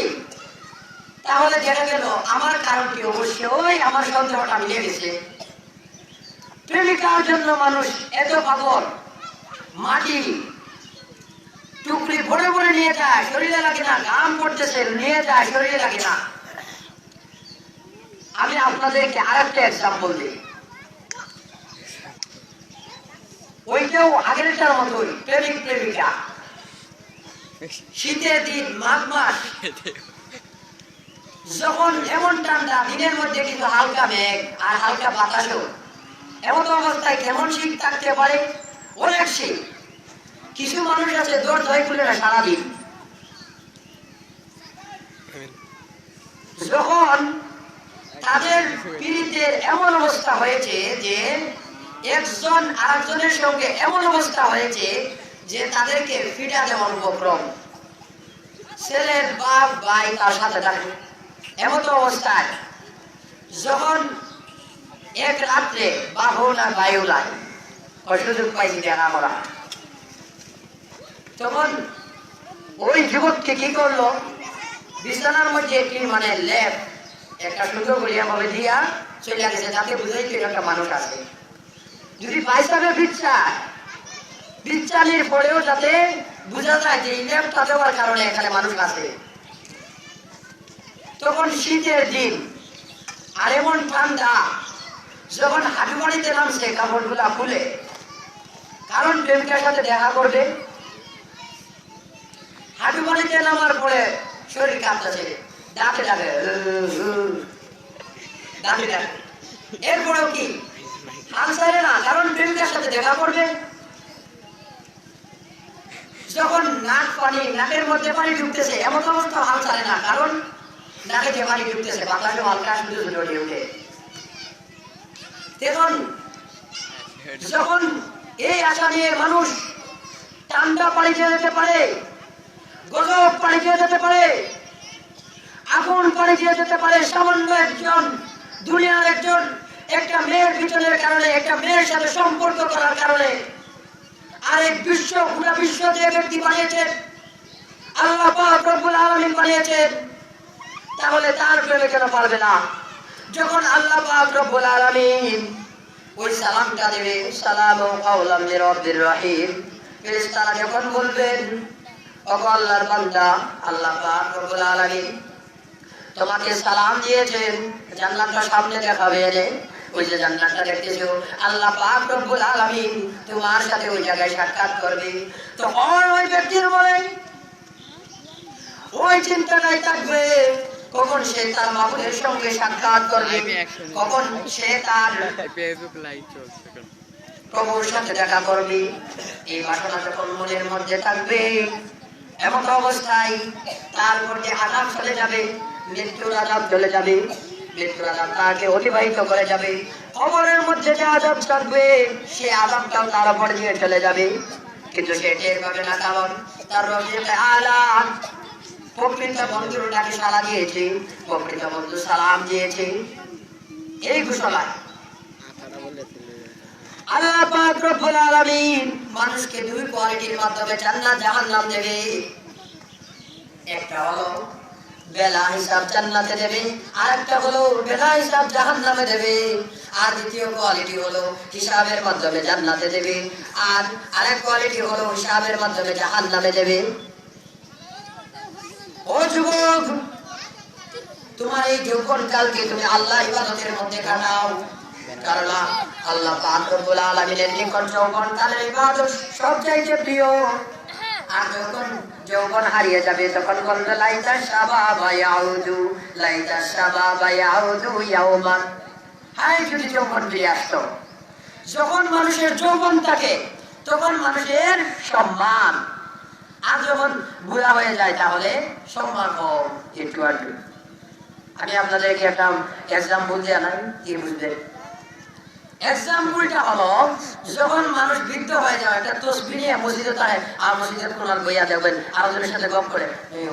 [SPEAKER 1] তাহলে দেখা গেল আমার কারণটি অবশ্যই আমার সন্দেহটা মিলে গেছে। প্রেমিকার জন্য মানুষ এত পাগল, মাটি টুকরি ভরে ভরে নিয়ে যায়, শরীরে লাগে না, ঘাম পড়তেছে, নিয়ে যায়, শরীরে লাগে না। আমি আপনাদেরকে আরেকটা এক্সাম্পল দিই। ওইটাও আগেরটার মতোই, প্রেমিক প্রেমিকা। শীতের দিন, মাঘ মাস, যখন এমন ঠান্ডা, দিনের মধ্যে কিন্তু হালকা মেঘ আর হালকা বাতাসও, এমন অবস্থায় কেমন শীত থাকতে পারে? অনেক শীত। কিছু মানুষ আছে দৌড় ধরে খুলে না সারাদিন। যখন তাদের পীড়িতের এমন অবস্থা হয়েছে যে একজন আরেকজনের সঙ্গে এমন অবস্থা হয়েছে যে তাদেরকে ফিটা দেওয়ার উপক্রম, ছেলের বাপ ভাই তার সাথে থাকে। এমন অবস্থায় যখন এক রাত্রে বাহু না বায়ুলায় সুযোগ পাইছি দেখা করা, তখন ওই যুবককে কি করলো, বিছানার মধ্যে একটি লেপ একটা সুন্দর করিয়া ভাবে দিয়া চলে গেছে, যাতে বুঝাইছে একটা মানুষ আছে। যদি বাইসাবে বিচ্ছানির পরেও যাতে বোঝা যায় যে এই লেপটা দেওয়ার কারণে এখানে মানুষ আছে। তখন শীতের দিন আর এমন ঠান্ডা, যখন হাঁটু বাড়িতে নামছে কাপড়গুলা খুলে, কারণ প্রেমিকার সাথে দেখা করবে। হাঁটু বাড়িতে নামার পরে শরীর কাঁপতেছে, ডাকে ডাকে ডাকে ডাকে, এরপরেও কি হাল ছাড়ে না, কারণ প্রেমিকার সাথে দেখা করবে। যখন নাকের মধ্যে পানি ঢুকতেছে, এমন অবস্থা হাল ছাড়ে না, কারণ নাকে যে পানি ঢুকতেছে, বাতাসে হালকা শুধু শুধু উঠে। দেখুন, যখন এই আশা নিয়ে মানুষ ঠান্ডা পানিতে যেতে পারে, গজব পানিতে যেতে পারে, আগুন পানিতে যেতে পারে, সামান্য একজন দুনিয়ার একটা মেয়ের পিছনের কারণে, একটা মেয়ের সাথে সম্পর্ক করার কারণে আরেক পুরা বিশ্ব যে ব্যক্তি বানিয়েছেন, আল্লাহ পাক রব্বুল আলামিন বানিয়েছেন, তাহলে তার প্রেমে কেন পারবে না? যখন আল্লাহ পাক রব্বুল আলামিন ওই সালামটা দেবে, সালামু কাওলাম মির রাব্বির রহিম, ফেরেশতারা যখন বলবেন, ওগো আল্লাহর বান্দা, আল্লাহ পাক রব্বুল আলামিন তোমাকে সালাম দিয়েছেন, জান্নাতটা সামনে দেখাবে, ওই যে জান্নাতটা দেখতেছো, আল্লাহ পাক রব্বুল আলামিন তোমার সাথে ওই জায়গায় সাক্ষাৎ করবে। তখন ওই ব্যক্তির মনে ওই চিন্তাটাই থাকবে, কখন সে তার মাবুদের সঙ্গে সাক্ষাৎ করবে, কখন সে তার প্রভুর সাথে দেখা করবে। এই বাসনা যখন মনের মধ্যে থাকবে, এমন অবস্থায় তার মধ্যে আযাব চলে যাবে, মৃত্যুর আযাব চলে যাবে, মৃত্যুর আযাব তাকে অতিবাহিত করে যাবে। কবরের মধ্যে যে আযাব থাকবে সে আযাবটাও তার উপর দিয়ে চলে যাবে, কিন্তু সে টের পাবে না, কারণ তার রব্বুল আলা প্রকৃত বন্ধুটাকে সাড়া দিয়েছে, প্রকৃত বন্ধু সালাম দিয়েছে। এই ঘোষণায় আল্লাহ পাক রব্বুল আলামিন মানুষকে দুই কোয়ালিটির মাধ্যমে জান্নাত জাহান্নাম দেবে। একটা হলো বেলা হিসাব জান্নাতে দেবে, আর একটা হলো বেলা হিসাব জাহান্নামে দেবে। আর দ্বিতীয় কোয়ালিটি হলো হিসাবের মাধ্যমে জান্নাতে দেবে, আর আরেক কোয়ালিটি হলো হিসাবের মাধ্যমে জাহান্নামে দেবে। ও যুবক, তোমার এই যৌবন কালকে তুমি আল্লাহ ইবাদতের মধ্যে কাটাও, কারণ আল্লাহ পাক রব্বুল আলামিনের নিকট যৌবন কালের ইবাদত সবচাইতে প্রিয়। আর যখন যৌবন হারিয়ে যাবে তখন বলবে লাইতা শাবাবা ইয়াউদু, লাইতা শাবাবা ইয়াউদু ইয়াউমান। হায় যদি যৌবন ফিরে আসতো। যখন মানুষের যৌবন থাকে তখন মানুষের সম্মান, আর যখন বুড়া হয়ে যায় তাহলে সম্মান কম একটু আধটু। আমি আপনাদেরকে একটা এক্সাম্পল দিয়ে নাই, কি বুঝলেন? এক্সাম্পলটা হলো যখন মানুষ বৃদ্ধ হয়ে যায়, একটা তসবিহ নিয়ে মসজিদে থাকে, আর মসজিদের কোনার বইয়া দেখবেন আরেকজনের সাথে গপ করে,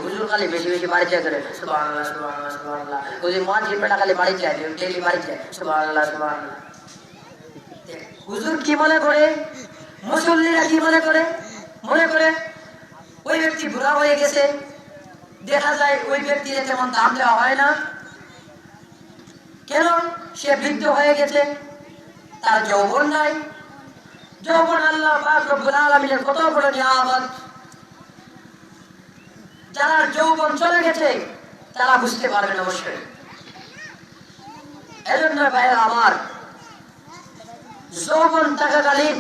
[SPEAKER 1] হুজুর খালি বেশি বেশি বাড়ি যায় করে সুবহানাল্লাহ সুবহানাল্লাহ সুবহানাল্লাহ, হুজুর মুয়াজ্জিন বেটা খালি বাড়ি যায়, ডেইলি বাড়ি যায় সুবহানাল্লাহ সুবহানাল্লাহ। হুজুর কি মনে করে, মুসল্লিরা কি মনে করে? মনে করে ওই ব্যক্তি বুড়া হয়ে গেছে, দেখা যায় ওই ব্যক্তির তেমন দাম দেওয়া হয় না। কেন? সে বৃদ্ধ হয়ে গেছে, তার যৌবন নাই। যৌবন আল্লাহ পাক রব্বুল আলামিনের কত বড় নিয়ামত। যারা যৌবন চলে গেছে তারা বুঝতে পারবেন অবশ্যই। এজন্য ভাইয়েরা আমার, যৌবন থাকাকালীন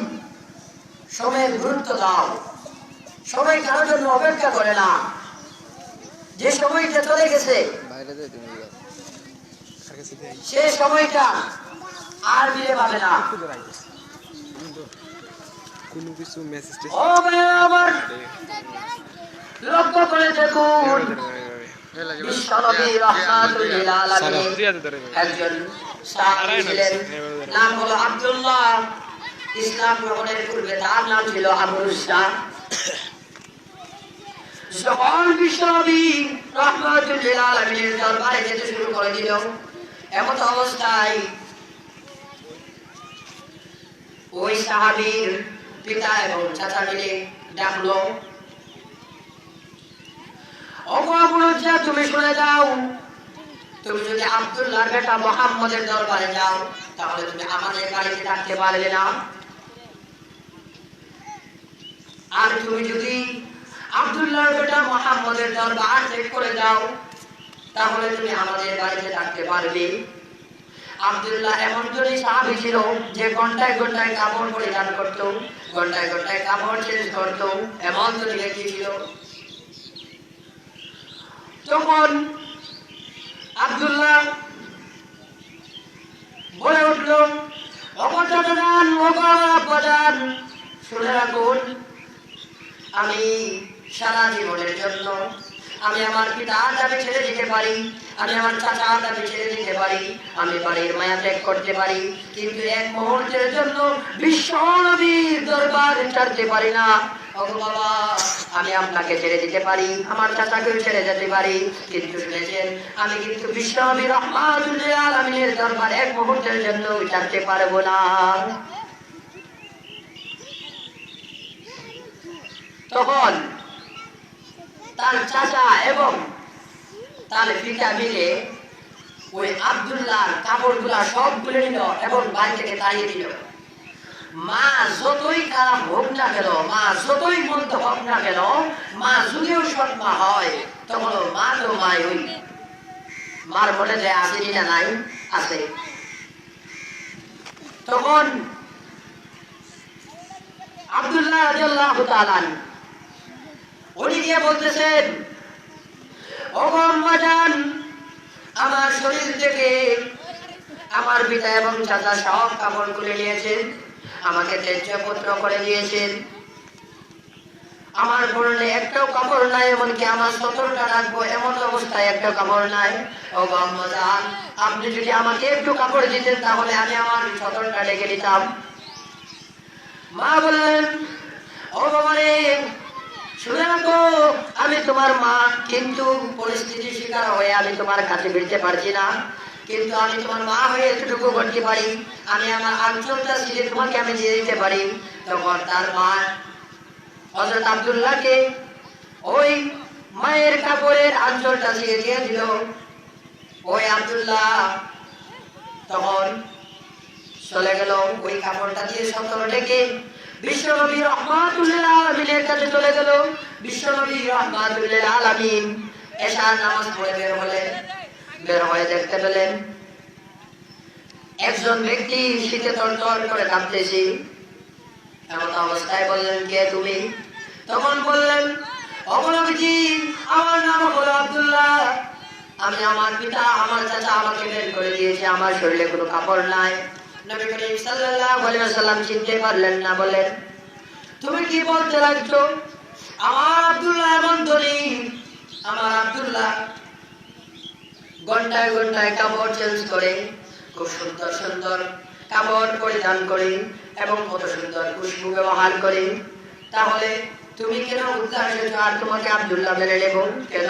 [SPEAKER 1] সময়ের গুরুত্ব দাও। সময় কারোর জন্য অপেক্ষা করে না। যে সময়টা চলে গেছে সে সময়টা আর ফিরে পাবে না। ও ভাইয়া আমার, লক্ষ্য করে দেখুন, বিশ্বনবী রাহমাতুল লিল আলামিন একজন সাহাবী ছিলেন, নাম হলো আব্দুল্লাহ। ইসলাম গ্রহণের পূর্বে তার নাম ছিল আবু রুসতাম। যখন বিশ্বনবী রাহমাতুল লিল আলামিনের দরবারে যেতে শুরু করে দিল, এমন অবস্থায় ওই সাহাবীর পিতা এবং চাচা মিলে ডাকলো, ওগো আবু রুসতা, তুমি শুনে যাও, তুমি যদি আব্দুল্লাহর বেটা মুহাম্মদের দরবারে যাও তাহলে তুমি আমাদের বাড়িতে থাকতে পারবে না। আর তুমি যদি আব্দুল্লাহর বেটা মুহাম্মদের দরবার ত্যাগ করে যাও তাহলে তুমি আমাদের বাড়িতে থাকতে পারবে। আব্দুল্লাহ এমন একজন সাহাবী ছিল যে ঘন্টায় ঘন্টায় কাপড় পরিধান করত, ঘন্টায় ঘন্টায় কাপড় চেঞ্জ করত, এমন একজন ব্যক্তি ছিল। তখন আব্দুল্লাহ বলে উঠল, অপচারণ অপরাধ, শুনে রাখুন, আমি সারা জীবনের জন্য আমি আমার পিতার দাবি ছেড়ে দিতে পারি, আমি আমার চাচার দাবি ছেড়ে দিতে পারি, আমি বাড়ির মায়া ত্যাগ করতে পারি, কিন্তু এক মুহূর্তের জন্য বিশ্ব নবীর দরবার ছাড়তে পারি না। ওগো বাবা, আমি আপনাকে ছেড়ে দিতে পারি, আমার চাচাকেও ছেড়ে যেতে পারি, কিন্তু শুনেছেন আমি কিন্তু বিশ্ব নবী রাহমাতুল লিল আলামিনের দরবার এক মুহূর্তের জন্য ছাড়তে পারবো না। তখন তার চাচা এবং তার পিতা মিলে ওই আব্দুল্লাহর কাপড়গুলা সব খুলে নিল এবং বাড়ি থেকে তাড়িয়ে দিল। মা যতই খারাপ হোক না কেন, মা যতই মন্দ হোক না কেন, মা যদিও সৎ মা হয় তখন মা তো মাই ওই মার মনে যে আসেনি না নাই আছে। তখন আব্দুল্লাহ রাদিয়াল্লাহু তাআলা উনি গিয়ে বলতেছেন, ওগো আম্মা জান, আমার শরীর থেকে আমার পিতা এবং চাচা সব কাপড় খুলে নিয়েছেন, আমাকে ত্যাজ্য পুত্র করে দিয়েছেন। আমার পরনে একটাও কাপড় নাই, এমনকি আমার সতরটা রাখবো এমন অবস্থায় একটা কাপড় নাই। ও আম্মা জান, আপনি যদি আমাকে একটু কাপড় দিতেন তাহলে আমি আমার সতরটা ঢেকে দিতাম। মা বললেন, ও বাবা রে, শুনে রাখো, আমি তোমার মা, কিন্তু পরিস্থিতির শিকার হয়ে আমি তোমার কাছে ফিরতে পারছি না, কিন্তু আমি তোমার মা হয়ে এতটুকু করতে পারি, আমি আমার আঞ্চলটা ছিঁড়ে তোমাকে আমি দিয়ে দিতে পারি। তখন তার মা হযরত আব্দুল্লাহকে ওই মায়ের কাপড়ের আঁচলটা ছিঁড়ে দিয়ে দিল। ওই আব্দুল্লাহ তখন চলে গেল ওই কাপড়টা দিয়ে সতর ঢেকে বিশ্বনবী রাহমাতুল লিল আলামিনের কাছে চলে গেল। বিশ্বনবী রাহমাতুল লিল আলামিন এশার নামাজ পড়ে বের হয়ে দেখতে পেলেন একজন ব্যক্তি শীতে তরতর করে কাঁপতেছে। এমন অবস্থায় বললেন, কে তুমি? তখন বললেন, ও নবীজি, আমার নাম হলো আব্দুল্লাহ, আমি আমার পিতা আমার চাচা আমাকে বের করে দিয়েছে, আমার শরীরে কোনো কাপড় নাই। নবী করিম সাল্লাল্লাহু আলাইহি ওয়াসাল্লাম চিনতে পারলেন না, বলেন, তুমি কি বলতে লাগছো? আমার আব্দুল্লাহ এমন ধনী, আমার আব্দুল্লাহ ঘন্টায় ঘন্টায় কাপড় চেঞ্জ করে, খুব সুন্দর সুন্দর কাপড় পরিধান করে এবং কত সুন্দর খুশবু ব্যবহার করে, তাহলে তুমি কেন উদ্দাস হয়েছো আর তোমাকে আব্দুল্লাহ মেনে নেব কেন?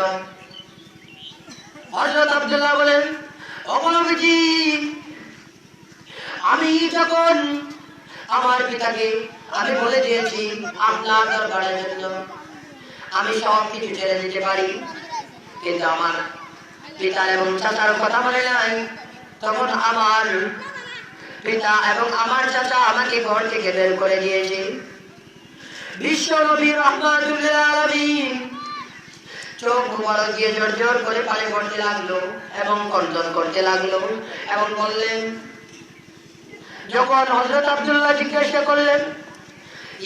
[SPEAKER 1] হযরত আব্দুল্লাহ বলেন, ও নবীজি, আমি যখন আমার পিতাকে আমি বলে দিয়েছি আপনার দরবারের জন্য আমি সব কিছু ছেড়ে দিতে পারি, কিন্তু আমার পিতা এবং চাচার কথা বলে নাই। তখন আমার পিতা এবং আমার চাচা আমাকে ঘর থেকে বের করে দিয়েছে। বিশ্ব নবী রাহমাতুল লিল আলামিন চোখ মুবারক দিয়ে ঝরঝর করে পানি পড়তে লাগলো এবং কর্তন করতে লাগলো এবং বললেন, যখন হযরত আব্দুল্লাহ জিজ্ঞাসা করলেন,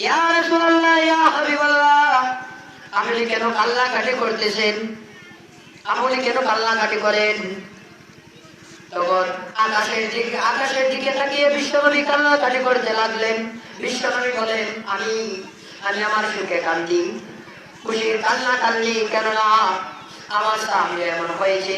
[SPEAKER 1] ইয়া রাসূলুল্লাহ, ইয়া হাবিবাল্লাহ, আপনি কেন কান্নাকাটি করতেছেন? আপনি কেন কান্নাকাটি করেন? তখন আকাশের দিকে তাকিয়ে বিশ্বনবী কান্নাকাটি করতে লাগলেন। বিশ্বনবী বলেন, আমি আমার সুখে কান্দি, খুশির কান্না কান্দি, কেননা আমার সামনে এমন হয়েছে,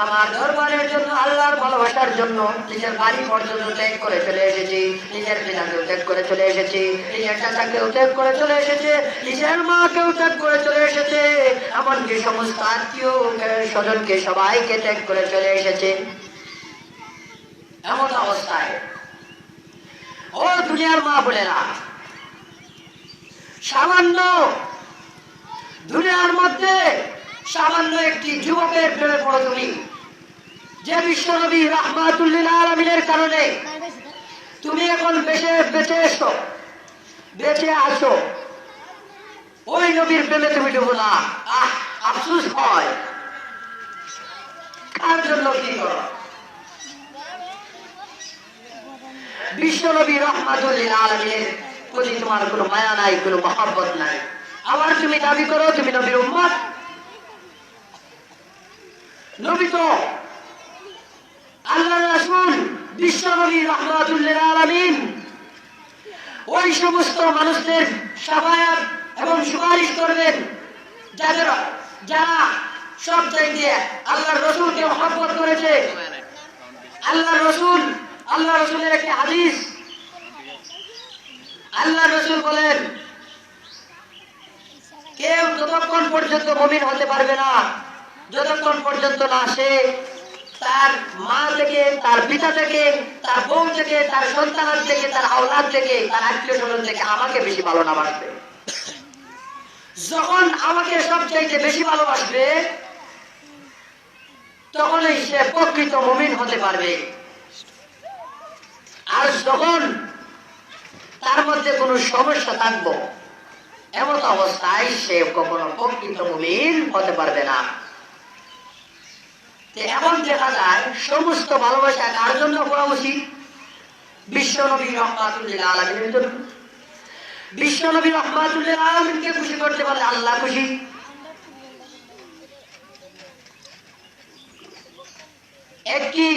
[SPEAKER 1] আমার দরবারের জন্য, আল্লাহর ভালোবাসার জন্য নিজের বাড়ি পর্যন্ত ত্যাগ করে চলে এসেছি, নিজের পিতাকেও ত্যাগ করে চলে এসেছি, নিজের চাচাকেও ত্যাগ করে চলে এসেছে, নিজের মাকেও ত্যাগ করে চলে এসেছে, এমনকি সমস্ত আত্মীয় স্বজনকে সবাইকে ত্যাগ করে চলে এসেছে। এমন অবস্থায় ও দুনিয়ার মা বোনেরা, সামান্য দুনিয়ার মধ্যে সামান্য একটি যুবকের প্রেমে পড়ো তুমি, যে বিশ্বনবী রাহমাতুল লিল আলামিনের কারণে তুমি এখন বেঁচে আছো, ওই নবীর প্রেমে তুমি ডুবো না। আফসোস হয়, কার জন্য কি করো? বিশ্বনবী রাহমাতুল লিল আলামিনের প্রতি তোমার কোনো মায়া নাই, কোনো মহব্বত নাই, আবার তুমি দাবি করো তুমি নবীর উম্মত। নবী তো আল্লাহর রাসূল, বিশ্বনবী রাহমাতুল লিল আলামিন ওই সমস্ত মানুষদের শাফায়াত এবং সুপারিশ করবেন যারা সব চাইতে আল্লাহর রাসূলকে মহব্বত করেছে। আল্লাহ রাসূলের একটি হাদিস, আল্লাহ রাসূল বলেন, কেউ ততক্ষণ পর্যন্ত মুমিন হতে পারবে না যতক্ষণ পর্যন্ত না সে তার মা থেকে, তার পিতা থেকে, তার বউ থেকে, তার সন্তান থেকে, তার আওলাদ থেকে, তার আত্মীয় স্বজন থেকে আমাকে বেশি ভালো না বাসবে। যখন আমাকে সবচাইতে বেশি ভালোবাসবে তখনই সে প্রকৃত মুমিন হতে পারবে। আর যখন তার মধ্যে কোনো সমস্যা থাকবো এমন অবস্থায় সে কখনো প্রকৃত মুমিন হতে পারবে না। এখন দেখা যায় সমস্ত ভালোবাসা কার জন্য করা উচিত? বিশ্বনবী রাহমাতুল লিল আলামিনের জন্য। বিশ্বনবী রাহমাতুল লিল আলামিনকে খুশি করতে পারলে আল্লাহ খুশি। একটি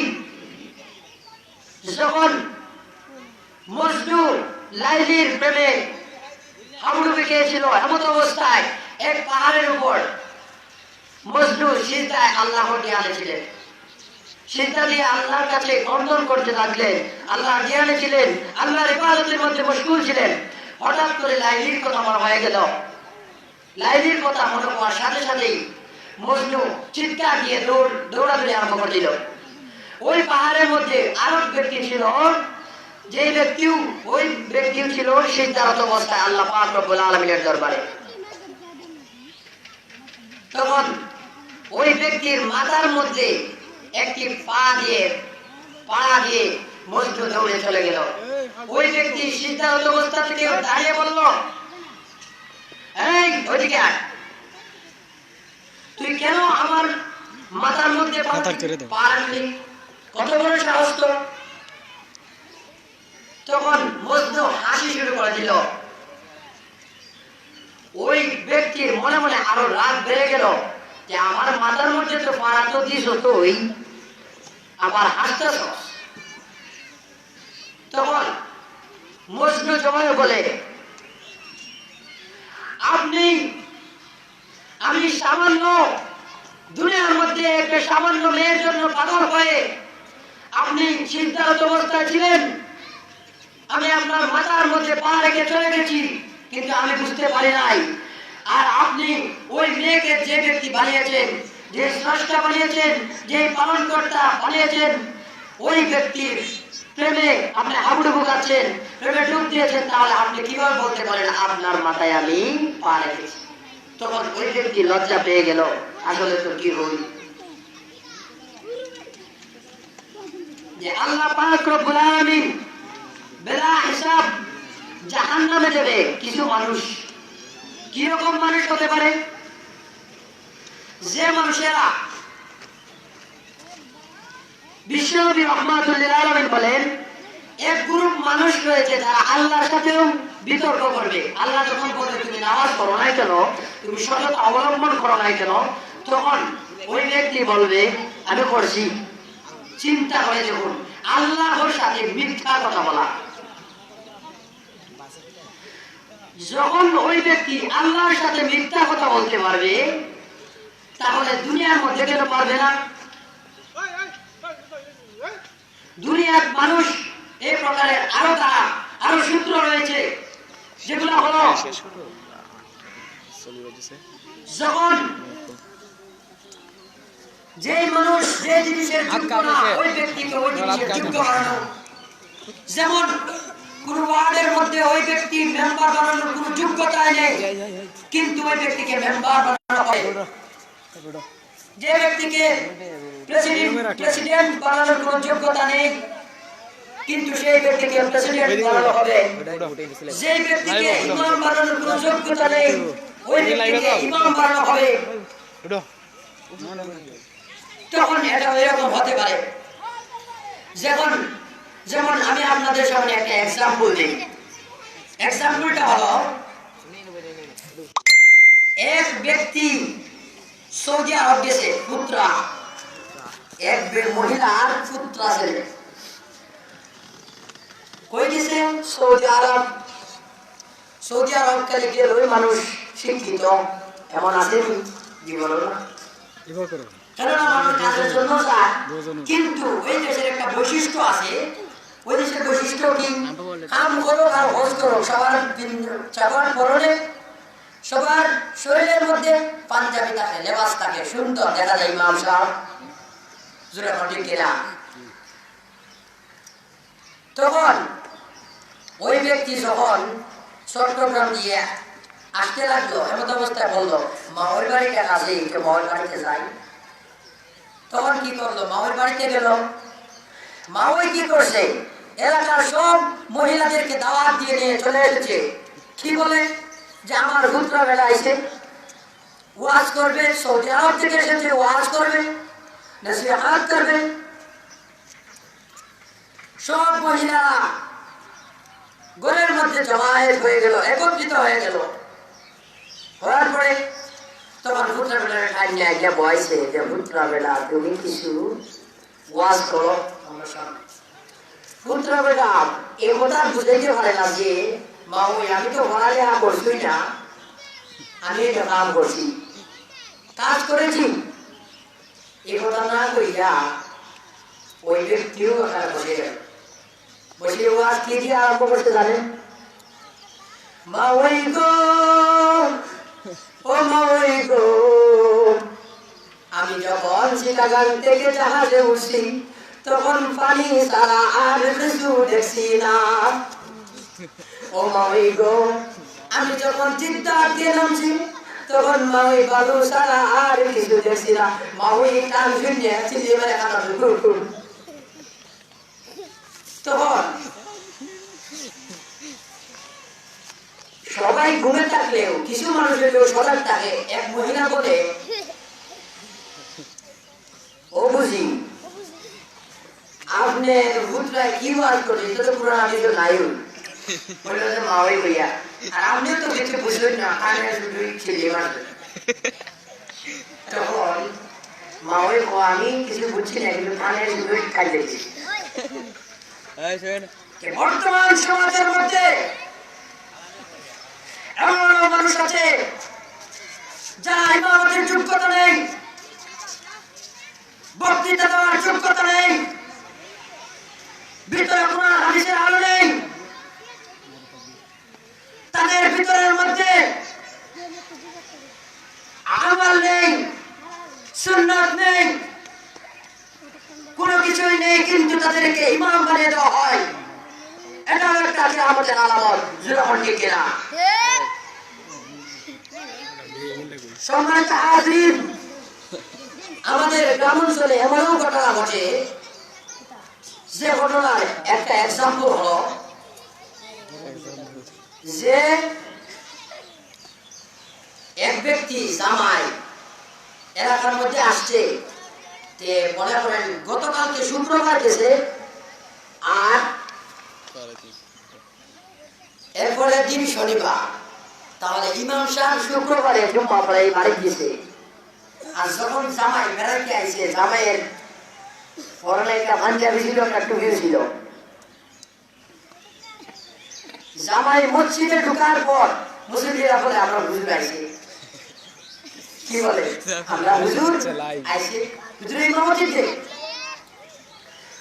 [SPEAKER 1] যখন মজনু লাইলির প্রেমে হাবুডুবি খেয়েছিল। এমন অবস্থায় এক পাহাড়ের উপর মজনু সিজদায় আল্লাহর জ্ঞানে ছিলেন। সিজদা দিয়ে আল্লাহর কাছে ক্রন্দন করতে লাগলেন। আল্লাহর জ্ঞানে ছিলেন, আল্লাহর ইবাদতের মধ্যে মশগুল ছিলেন। হঠাৎ করে লাইলির কথা মনে হয়ে গেল। লাইলির কথা মনে হওয়ার সাথে সাথেই মজনু চিৎকার দিয়ে দৌড়াদৌড়ি আরম্ভ করে দিল। ওই পাহাড়ের মধ্যে আরো ব্যক্তি ছিল, যে ব্যক্তিও ছিল সিজদারত অবস্থায় আল্লাহ পাক রব্বুল আলামিনের দরবারে। তখন ওই ব্যক্তির মাথার মধ্যে একটি পাড়া দিয়ে মজনু দৌড়ে চলে গেল। ওই ব্যক্তি সিজদারত অবস্থা থেকে দাঁড়িয়ে বলল, এই ওইদিকে আয়, তুই কেন আমার মাথার মধ্যে পাড়া দিলি? কত বড় সাহস তোর? তখন মজনু হাসি শুরু করে দিল। ওই ব্যক্তির মনে মনে আরো রাগ বেড়ে গেল যে আমার মাথার মধ্যে তো পাড়া তো দিস, তুই আবার হাসতেছ। তখন মজনু জমায় বলে, আমি সামান্য দুনিয়ার মধ্যে একটা সামান্য মেয়ের জন্য পাগল হয়ে আপনি সিজদারত অবস্থায় ছিলেন। আমি আপনার মাথার মধ্যে পা রেখে চলে গেছি, কিন্তু আমি বুঝতে পারি নাই। আর আপনি ওই মেয়েকে যে ব্যক্তি বানিয়েছেন, যে স্রষ্টা বানিয়েছেন, যে পালনকর্তা বানিয়েছেন, ওই ব্যক্তির প্রেমে আপনি হাবুডুবু খাচ্ছেন, প্রেমে ডুব দিয়েছেন। তাহলে আপনি কিভাবে বলতে পারেন আপনার মাথায় আমি পা রেখেছি? তখন ওই ব্যক্তি লজ্জা পেয়ে গেল, আসলে তো কি হই যে আল্লাহ পাক রব্বুল আলামিন বেলা হিসাব জাহান্নামে দেবে কিছু মানুষ। কি রকম মানুষ হতে পারে? যে মানুষেরা বিশ্বনবী রাহমাতুল লিল আলামিন বলেন, এক গ্রুপ মানুষ রয়েছে যারা আল্লাহর সাথেও বিতর্ক করবে। আল্লাহ যখন বলবে তুমি নামাজ পড়ো নাই কেন, তুমি সততা অবলম্বন করো নাই কেন, তখন ওই ব্যক্তি বলবে আমি করছি। চিন্তা করে দেখুন, আল্লাহর সাথে মিথ্যা কথা বলা। যখন ওই ব্যক্তি আল্লাহর সাথে মিথ্যা কথা বলতে পারবে, তাহলে দুনিয়ার মধ্যে কেন পারবে না? দুনিয়ার মানুষ এই প্রকারের আরো সূত্র রয়েছে, যেগুলো হলো যখন যে মানুষ যে জিনিসের যোগ্য না, ওই ব্যক্তিকে ওই জিনিসের যোগ্য বানানো। যেমন কোন ওয়ার্ডের মধ্যে ওই ব্যক্তি মেম্বার বানানোর কোন যোগ্যতা নেই, কিন্তু ওই ব্যক্তিকে মেম্বার বানানো হয়। যে ব্যক্তিকে প্রেসিডেন্ট বানানোর কোন যোগ্যতা নেই, কিন্তু সেই ব্যক্তিকে প্রেসিডেন্ট বানানো হবে। যে ব্যক্তিকে ইমাম বানানোর কোন যোগ্যতা নেই, ওই ব্যক্তিকে ইমাম বানানো হবে। তখন এটা এরকম হতে পারে। যেমন আমি আপনাদের সামনে একটা এক্সাম্পল দিই। এক্সাম্পলটা হলো, এক ব্যক্তি সৌদি আরব গেছে, পুত্রা, এক মহিলার পুত্রা ছেলে কই গেছে? সৌদি আরব। সৌদি আরব কালে গেল ওই মানুষ শিক্ষিত, এমন আসেনি জীবন না, কেননা মানুষ কাজের জন্য যায়। কিন্তু ওই দেশের একটা বৈশিষ্ট্য আছে, ওই দেশের বৈশিষ্ট্য কি? কাম করো আর হজ করো, সবার পরনে, সবার শরীরের মধ্যে পাঞ্জাবি থাকে, লেবাস থাকে, সুন্দর দেখা যায়। ইমাম সাহেব জোরে ঠিক কিনা? তখন ওই ব্যক্তি যখন চট্টগ্রাম দিয়ে আসতে লাগলো, এমন অবস্থায় বললো মামার বাড়িতে আছে, মামার বাড়িতে যাই। তখন কি করলো? মামার বাড়িতে গেল। মাওই কি করছে? এলাকার সব মহিলাদেরকে দাওয়াত দিয়ে নিয়ে চলে এসেছে। কি বলে যে আমার পুত্রা বেলা আইছে, ওয়াজ করবে, সৌদি আরব থেকে এসেছে, ওয়াজ করবে, নসিহত করবে। সব মহিলারা ঘরের মধ্যে জমায়েত হয়ে গেল, একত্রিত হয়ে গেল। হওয়ার পরে তখন পুত্রা বেলার টাইম নিয়ে গিয়ে বয়সে যে পুত্রা বেলা তুমি কিছু ওয়াজ করো আমার সামনে। পুত্রা বেলা এ কথা বুঝাইতে পারে না যে মা ওই আমি তো পড়ালেখা করছি না, আমি এটা কাম করছি, কাজ করেছি, এ কথা না কইয়া ওই ব্যক্তিও ওখানে বসে গেল। বসে ও আজ কি দিয়ে আরম্ভ করতে জানেন? মা ওই গো, ও মা ওই গো, আমি যখন চিটাগাং থেকে জাহাজে উঠছি তখন পানি ছাড়া আর কিছু দেখছি না। ও মা ওই গো, আমি যখন চিন্তা দিয়ে নামছি তখন মা ওই বালু ছাড়া আর কিছু দেখছি না। মা ওই টান শুনে চিন্তা করে তখন সবাই ঘুমে থাকলেও কিছু মানুষের কেউ সজাগ থাকে। এক মহিলা বলে, ও বুঝি আপনার ভূতরা কি ওয়াজ করে, এটা তো পুরান আমি তো নাই বলল যে মা ওই ভাইয়া, আর আপনিও তো কিছু বুঝলেন না, কানে শুধুই ছেলে মারবে। তখন মা ওই আমি কিছু বুঝছি না, কিন্তু কানে শুধুই খাই দেখছি। বর্তমান সমাজের মধ্যে এমন মানুষ আছে যারা ইমামতের যোগ্যতা নেই, বক্তৃতা দেওয়ার যোগ্যতা নেই, ভিতরে কোরআন হাদিসের আলো নেই, তাদের ভিতরের মধ্যে আমল নেই, সুন্নাত নেই, কোনো কিছুই নেই, কিন্তু তাদেরকে ইমাম বানিয়ে দেওয়া হয়। এটাও একটা কিয়ামতের আলামত। যখন ঠিক কিনা? সম্মানিত হাজির, আমাদের গ্রামাঞ্চলে এমনও ঘটনা ঘটে, যে ঘটনার একটা এক্সাম্পল হলো যে এক ব্যক্তি জামাই এলাকার মধ্যে আসছে, মনে করেন গতকালকে শুক্রবার গেছে, আর এরপরে দিন শনিবার, তাহলে ইমাম সাহেব শুক্রবারে জুম্মা পড়ে বাড়ি গেছে। আর যখন জামাই বেড়াইতে আইছে, জামাইয়ের পরনে একটা পাঞ্জাবি ছিল, একটা টুপি ছিল। জামাই মসজিদে ঢুকার পর মুসলিমরা বলে আমরা হুজুর আইছে। কি বলে? আমরা হুজুর আইছে, হুজুর ইমামতি দিতে।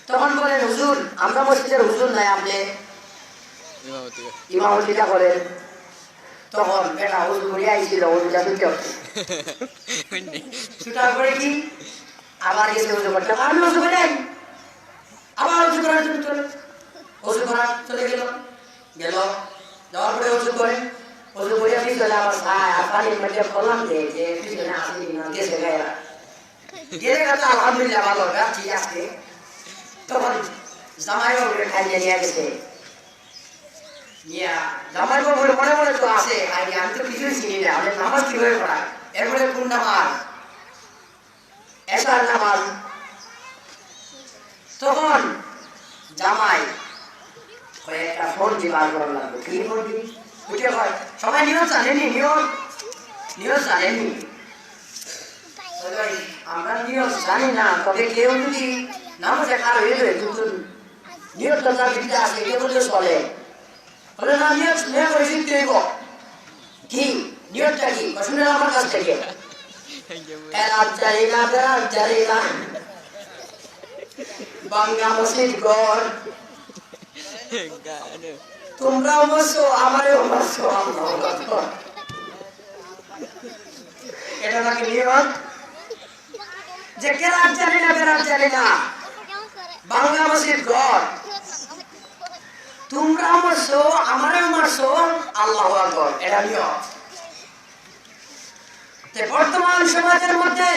[SPEAKER 1] তখন বলেন হুজুর আমরা মসজিদের হুজুর নাই, আপনি ইমামতিটা করেন। তখন বেটা হুজুর করে আইছিল, হুজুরটা দুটো ছুটার পরে কি আবার গেছে হুজুর করতে, আমি হুজুর করে আই, আবার হুজুর করার জন্য চলে, হুজুর করা চলে গেল। যাওয়ার পরে হুজুর করে, হুজুর করে পিছনে আমার পানির মধ্যে ফলাম দিয়ে যে পিছনে আসি না গেছে গায়েরা গেলে গেছে, আলহামদুলিল্লাহ ভালো ঠিক আছে। তখন জামাই বাবুরে খাইয়ে নিয়ে গেছে, জামাই বাবুর মনে মনে তো আছে, আমি তো কিছুই চিনি না, আমাদের নামাজ কিভাবে পড়া। এরপরে কোন নামাজ? এশার নামাজ। তখন জামাই একটা ফর্জি বার করার লাগবে। কি ফর্জি? উঠে হয় সবাই নিয়ম জানেনি, নিয়ম জানেনি, আমরা নিয়ম জানি না। তবে কেউ যদি নামাজে কারো এলে নিয়মটা তার ভিতরে আছে, কেউ বলতে চলে বলে না, নিয়ম স্নেহ করে শিখতে হইব। কি নিয়মটা কি শুনে আমার কাছ থেকে? বাংলা মসজিদ গড়, তোমরাও বসো আমারও বসো, এটা নাকি নিয়ম? যে কেরাত জানি না, বেরাত জানি না, বাংলা মসজিদ গড়, তোমরা মারছো আমারও মারছো, আল্লাহু আকবার, এটা নিয়ম। বর্তমান সমাজের মধ্যে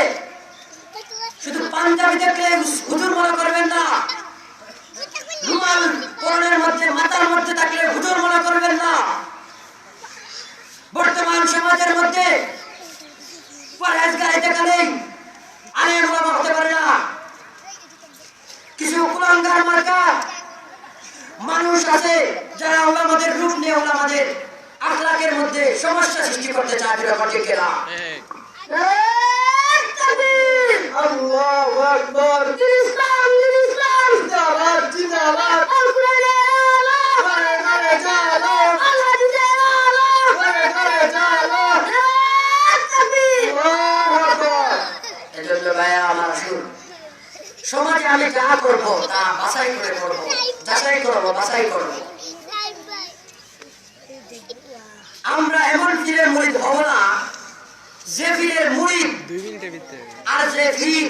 [SPEAKER 1] শুধু পাঞ্জাবি দেখলে হুজুর মনে করবেন না, রুমাল পরনের মধ্যে মাথার মধ্যে থাকলে হুজুর মনে করবেন না। বর্তমান সমাজের মধ্যে পরহেজগারি দেখালেই আলেম ওলামা হতে পারে না। কিছু কুলাঙ্গার মার্কা মানুষ আছে যারা ওলামাদের রূপ নিয়ে ওলামাদের আখলাকের মধ্যে সমস্যা সৃষ্টি করতে চায়। আল্লাহু আকবার, ইসলাম ইসলাম, জিন্দাবাদ জিন্দাবাদ, আল কোরআন আল্লাহ আমি যা করব তা বাছাই করে করব, যাচাই করব, বাছাই করব। আমরা এমন পীরের মুরিদ হব না যে পীরের মুরিদ আর যে পীর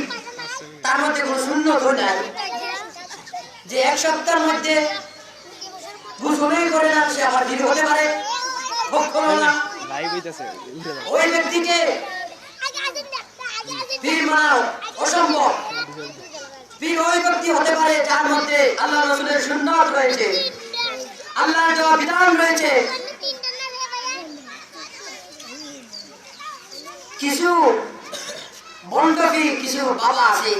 [SPEAKER 1] তার মধ্যে কোনো সুন্নত নাই, যে এক সপ্তাহের মধ্যে গোসলই করে না সে আবার পীর হতে পারে, কখনো না। ওই ব্যক্তিকে পীর মানা অসম্ভব। পীর ওই ব্যক্তি হতে পারে যার মধ্যে আল্লাহ রাসূলের সুন্নাত রয়েছে, আল্লাহর দেওয়া বিধান রয়েছে। কিছু বন্ধকি কিছু বাবা আছে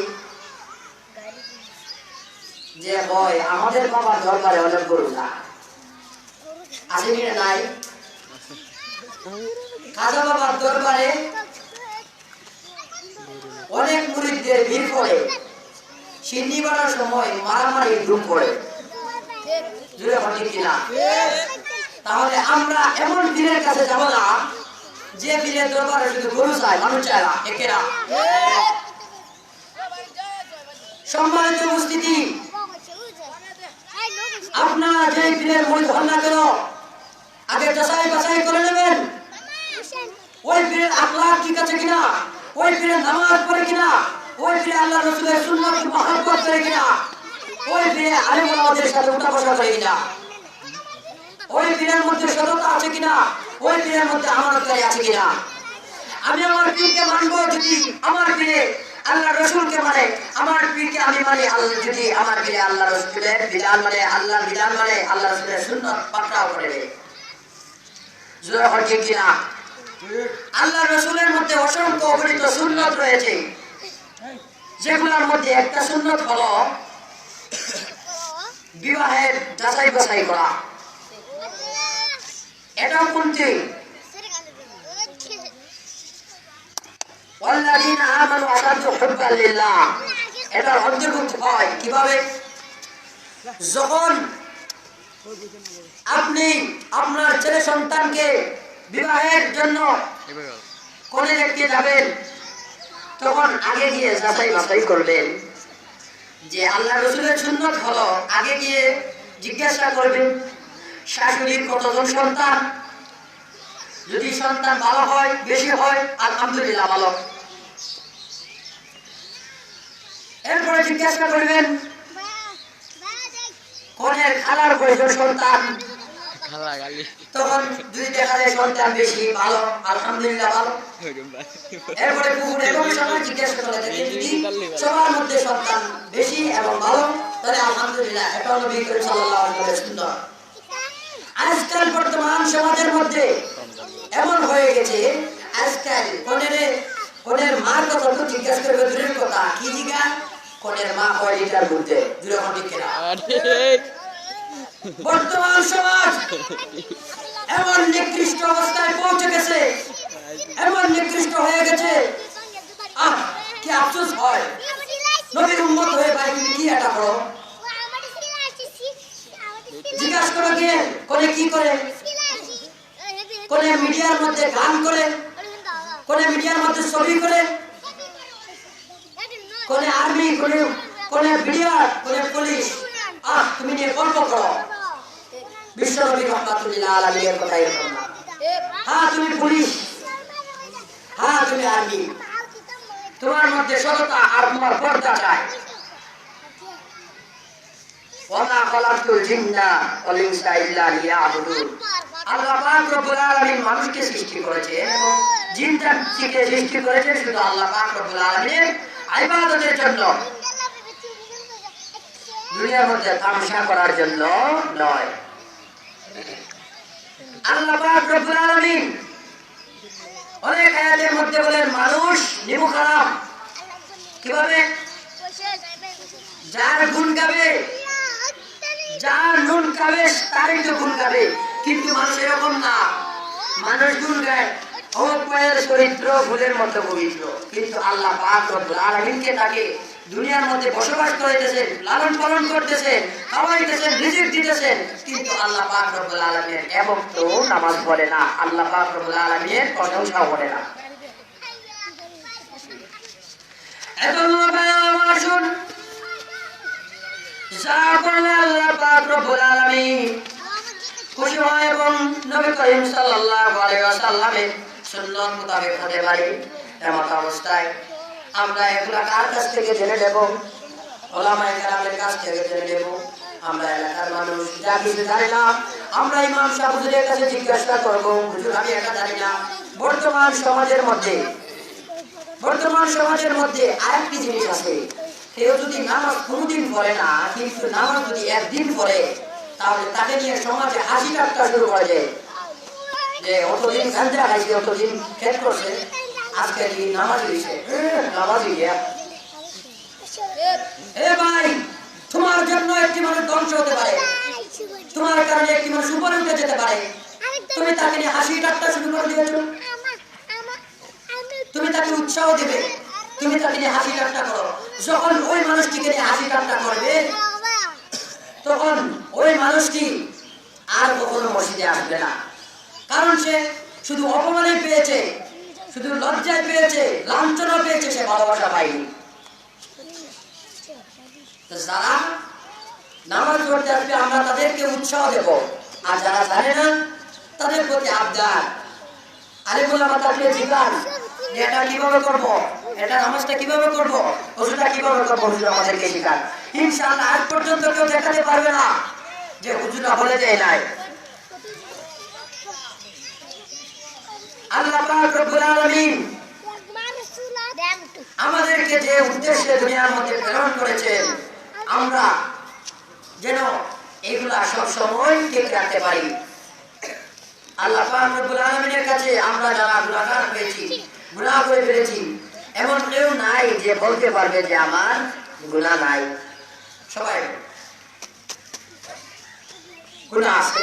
[SPEAKER 1] যে বয় আমাদের বাবা দরবারে অনেক গরু না আছে কিনা নাই, খাজা বাবার দরবারে অনেক মুরিদদের ভিড় পড়ে, সিন্নি বানার সময় মারামারি ধুম পড়ে, জুড়ে ঠিক কিনা? তাহলে আমরা এমন পীরের কাছে যাব না যে পীরের দরবারে শুধু গরু চায়, মানুষ চায় না, একেরা। সম্মানিত উপস্থিতি, আপনারা যে পীরের মুরিদ হন না কেন আগে যাচাই বাছাই করে নেবেন ওই পীরের আখলাক ঠিক আছে কিনা, ওই পীরের নামাজ পড়ে কিনা, ওই পীরে আল্লাহ রাসূলের সুন্নাত মহব্বত করে কিনা, ওই পীরে আলেম ওলামাদের সাথে উঠা বসা করে কিনা, ওই পীরের মধ্যে সততা আছে কিনা, ওই পীরের মধ্যে আমানতকারী আছে কিনা। আমি আমার পীরকে মানব যদি আমার পীরে আল্লাহ রাসূলকে মানে, আমার পীরকে আমি মানি আল্লাহ যদি আমার পীরে আল্লাহ রাসূলের বিধান মানে, আল্লাহর বিধান মানে, আল্লাহ রাসূলের সুন্নাত পাকড়াও করে দেয়, জোরে হয় ঠিক কিনা? আল্লাহ রাসূলের মধ্যে অসংখ্য অগণিত সুন্নাত রয়েছে, যেগুলোর মধ্যে একটা সুন্নাত হলো বিবাহের যাচাই বাছাই করা। এটা কোনটি? ওয়াল্লাযীনা আমানু আশাদ্দু হুব্বান লিল্লাহ, এটা অন্তর্ভুক্ত হয় কিভাবে? যখন আপনি আপনার ছেলে সন্তানকে বিবাহের জন্য কোলে রেখে যাবেন তখন আগে গিয়ে যাচাই বাছাই করবেন যে আল্লাহ রাসূলের সুন্নাত হলো, আগে গিয়ে জিজ্ঞাসা করবেন শাশুড়ির কতজন সন্তান, যদি সন্তান ভালো হয় বেশি হয় আলহামদুলিল্লাহ ভালো। এরপরে জিজ্ঞাসা করবেন কনের খালার কয়জন সন্তান, তখন যদি দেখা যায় সন্তান বেশি ভালো আলহামদুলিল্লাহ ভালো। এরপরে পুকুর এবং সবাই জিজ্ঞাসা করে যদি সবার মধ্যে সন্তান বেশি এবং ভালো তাহলে আলহামদুলিল্লাহ, এটা হলো নবী করিম সাল্লাল্লাহু আলাইহি ওয়াসাল্লামের সুন্নাত। আজকাল বর্তমান সমাজের মধ্যে এমন হয়ে গেছে, আজকাল কনের মার কথা তো জিজ্ঞাসা করবে দূরের কথা, কি জিজ্ঞা কনের মা কয় লিটার দুধ দেয়, দূরে ঠিক কিনা? বর্তমান সমাজ এমন নিকৃষ্ট অবস্থায় পৌঁছে গেছে, এমন নিকৃষ্ট হয়ে গেছে, কি আফসোস হয় নবীর উম্মত হয়ে ভাই তুমি কি এটা করো। জিজ্ঞাসা করো গিয়ে কোনে কি করে, কোনে মিডিয়ার মধ্যে গান করে, কোনে মিডিয়ার মধ্যে ছবি করে, কোনে আর্মি, কোনে বিডিআর, কোনে পুলিশ, তুমি নিয়ে গল্প করো। বিশ্বনবী রাহমাতুল্লাহ আলাইহির কথা এরকম না। হ্যাঁ তুমি পুলিশ, হ্যাঁ তুমি আর্মি, তোমার মধ্যে সততা আর তোমার পর্দা চাই। ওয়ামা খালাকতুল জিন্না ওয়াল ইনসা ইল্লা লিয়াবুদুন, আল্লাহ পাক রব্বুল আলামিন মানুষকে সৃষ্টি করেছেন এবং জিনকে সৃষ্টি করেছেন শুধু আল্লাহ পাক রব্বুল আলামিনের ইবাদতের জন্য, দুনিয়ার মধ্যে তামাশা করার জন্য নয়। আল্লাহ পাক রব্বুল আলামিন অনেক আয়াতের মধ্যে বলেন মানুষ নিমুখ হারাম, কিভাবে? যার গুণ গাবে, যার নুন খাবে তারই তো গুণ গাবে, কিন্তু মানুষ এরকম না। মানুষ গুণ গায় অপয়ের চরিত্র ফুলের মতো পবিত্র, কিন্তু আল্লাহ পাক রব্বুল আলামিনকে তাকে দুনিয়ার মধ্যে বসবাস করাইতেছেন, লালন পালন করতেছেন, খাওয়াইতেছেন, রিজিক দিতেছেন, কিন্তু আল্লাহ পাক রব্বুল আলামিন এবং তো নামাজ পড়ে না, আল্লাহ পাক রব্বুল আলামিনের প্রশংসা করে না। এজন্য ভাই আমার শুন, যা করলে আল্লাহ পাক রব্বুল আলামিন খুশি হয় এবং নবী করিম সাল্লাল্লাহু আলাইহি ওয়াসাল্লামের সুন্নাত মোতাবেক হতে পারি। এমন অবস্থায় আমরা এগুলা কার কাছ থেকে জেনে নেব? ওলামায়ে কেরামের কাছ থেকে জেনে নেব। আমরা এলাকার মানুষ যা কিছু জানি না, আমরা ইমাম সাহেব হুজুরের কাছে জিজ্ঞাসা করব, হুজুর আমি এটা জানি না। বর্তমান সমাজের মধ্যে আরেকটি জিনিস আছে, কেউ যদি নামাজ কোনোদিন পড়ে না কিন্তু নামাজ যদি একদিন পড়ে তাহলে তাকে নিয়ে সমাজে হাসি ঠাট্টা শুরু করে দেয় যে অতদিন গাঁজা খাইছে, অতদিন খেত করছে, আজকে দিন নামাজ দিয়েছে, নামাজই গিয়া। এ ভাই, তোমার জন্য একটি মানুষ ধ্বংস হতে পারে, তোমার কারণে একটি মানুষ উপরে উঠে যেতে পারে, তুমি তাকে নিয়ে হাসি ঠাট্টা শুরু করে দিয়েছ, তুমি তাকে উৎসাহ দিবে, তুমি তাকে নিয়ে হাসি ঠাট্টা করো। যখন ওই মানুষটিকে নিয়ে হাসি ঠাট্টা করবে তখন ওই মানুষটি আর কখনো মসজিদে আসবে না, কারণ সে শুধু অপমানে পেয়েছে, শুধু লজ্জায় পেয়েছে, লাঞ্ছনা পেয়েছে, সে ভালোবাসা পায়নি। যারা নামাজ পড়তে আসবে আমরা তাদেরকে উৎসাহ দেব, আর যারা জানে না তাদের প্রতি আবদার, আলিমুল আমা তাকে জিজ্ঞাসা এটা কিভাবে করব, এটা নামাজটা কিভাবে করব, ওজুটা কিভাবে করব, হুজুর আমাদেরকে শেখান। ইনশাআল্লাহ আজ পর্যন্ত কেউ দেখাতে পারবে না যে হুজুরা বলে দেয় নাই। আল্লাহ পাক রব্বুল আলামিন আমাদেরকে যে উদ্দেশ্যে দুনিয়ার মধ্যে প্রেরণ করেছেন আমরা যেন এগুলা সব সময় ঠিক রাখতে পারি। আল্লাহ পাক রব্বুল আলামিনের কাছে আমরা যারা গুনাহগার হয়েছি, গুনাহ করে ফেলেছি, এমন কেউ নাই যে বলতে পারবে যে আমার গুনাহ নাই। সবাই গুনাহ আছে,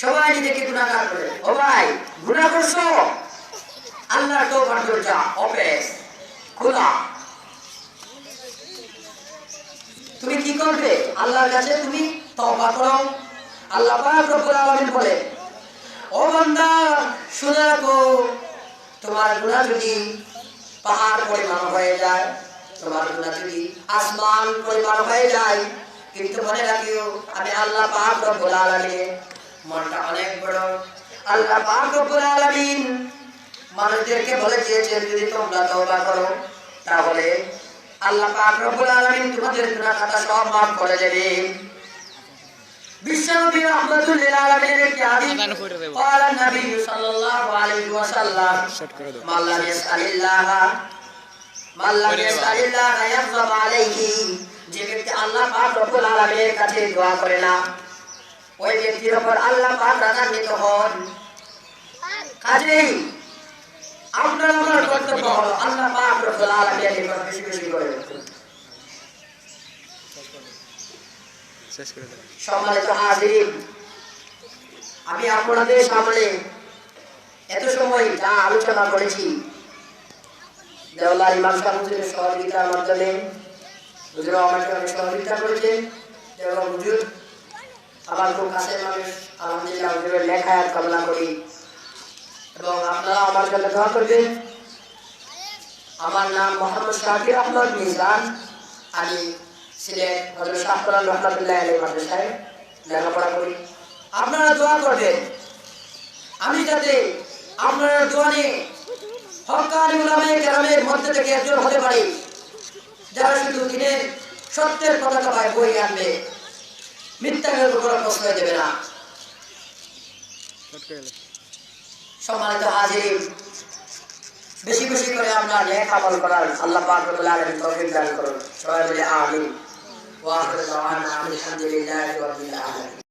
[SPEAKER 1] সবাই নিজেকে গুনাহগার করে। ও ভাই, গুনাহ করছো, আল্লাহর তওবার দরজা ওপেন খোলা, তুমি কি করবে? আল্লাহর কাছে তুমি তওবা করো। আল্লাহ পাক রব্বুল আলামিন বলে, ও বান্দা শুনে রাখো, তোমার গুনাহ যদি পাহাড় পরিমাণ হয়ে যায়, তোমার গুনাহ যদি আসমান পরিমাণ হয়ে যায়, কিন্তু মনে রাখিও আমি আল্লাহ পাক রব্বুল আলামিন মনটা অনেক বড়। আল্লাহ পাক রব্বুল আলামিন মানুষদেরকে বলে দিয়েছেন যদি তোমরা তওবা করো তাহলে আল্লাহ পাক রব্বুল আলামিন তোমাদের গুনাহ খাতা সব মাফ করে দেবে। বিশ্বনবী রাহমাতুল লিল আলামিনের একটি হাদিস, قال النبي صلى الله عليه وسلم من لم يسأل الله يغضب عليه, যে ব্যক্তি আল্লাহ পাক রব্বুল আলামিনের কাছে দোয়া করে না ওই ব্যক্তির উপর আল্লাহ পাক রাগান্বিত হন। কাজেই আপনার আমার কর্তব্য হলো আল্লাহ পাক রব্বুল আলামিনের নিকট বেশি বেশি করে সম্মানিত হাজিরিন, আমি আপনাদের সামনে এত সময় যা আলোচনা করেছি দেওলার ইমাম সাহেব হুজুরের সহযোগিতার মাধ্যমে, হুজুরও আমাকে অনেক সহযোগিতা করেছেন এবং হুজুর আমার খুব কাছের মানুষ, আলহামদুলিল্লাহ হুজুরের লেখায় কামনা করি এবং আপনারা আমার জন্য দোয়া করবেন। আমার নাম মোহাম্মদ শাকির আহমদ মিজান, আমি সিলেট হযরত শাহ কোরআন রহমাতুল্লাহ আলাইহি মাদ্রাসায় লেখাপড়া করি। আপনারা দোয়া করবেন আমি যাতে আপনারা দোয়া নিয়ে হক্কানি উলামায়ে কেরামের মধ্যে থেকে একজন হতে পারি যারা শুধু দিনের সত্যের পতাকা বয়ে আনবে, মিথ্যার উপর প্রশ্রয় দেবে না। সম্মানিত হাজিরিন, বেশি বেশি করে আমরা নেক আমল করার আল্লাহ পাক রব্বুল আলামিন তৌফিক দান করুন। সবাই বলে আমিন। ওয়া আখিরু দাওয়ানা আলহামদুলিল্লাহি রাব্বিল আলামিন।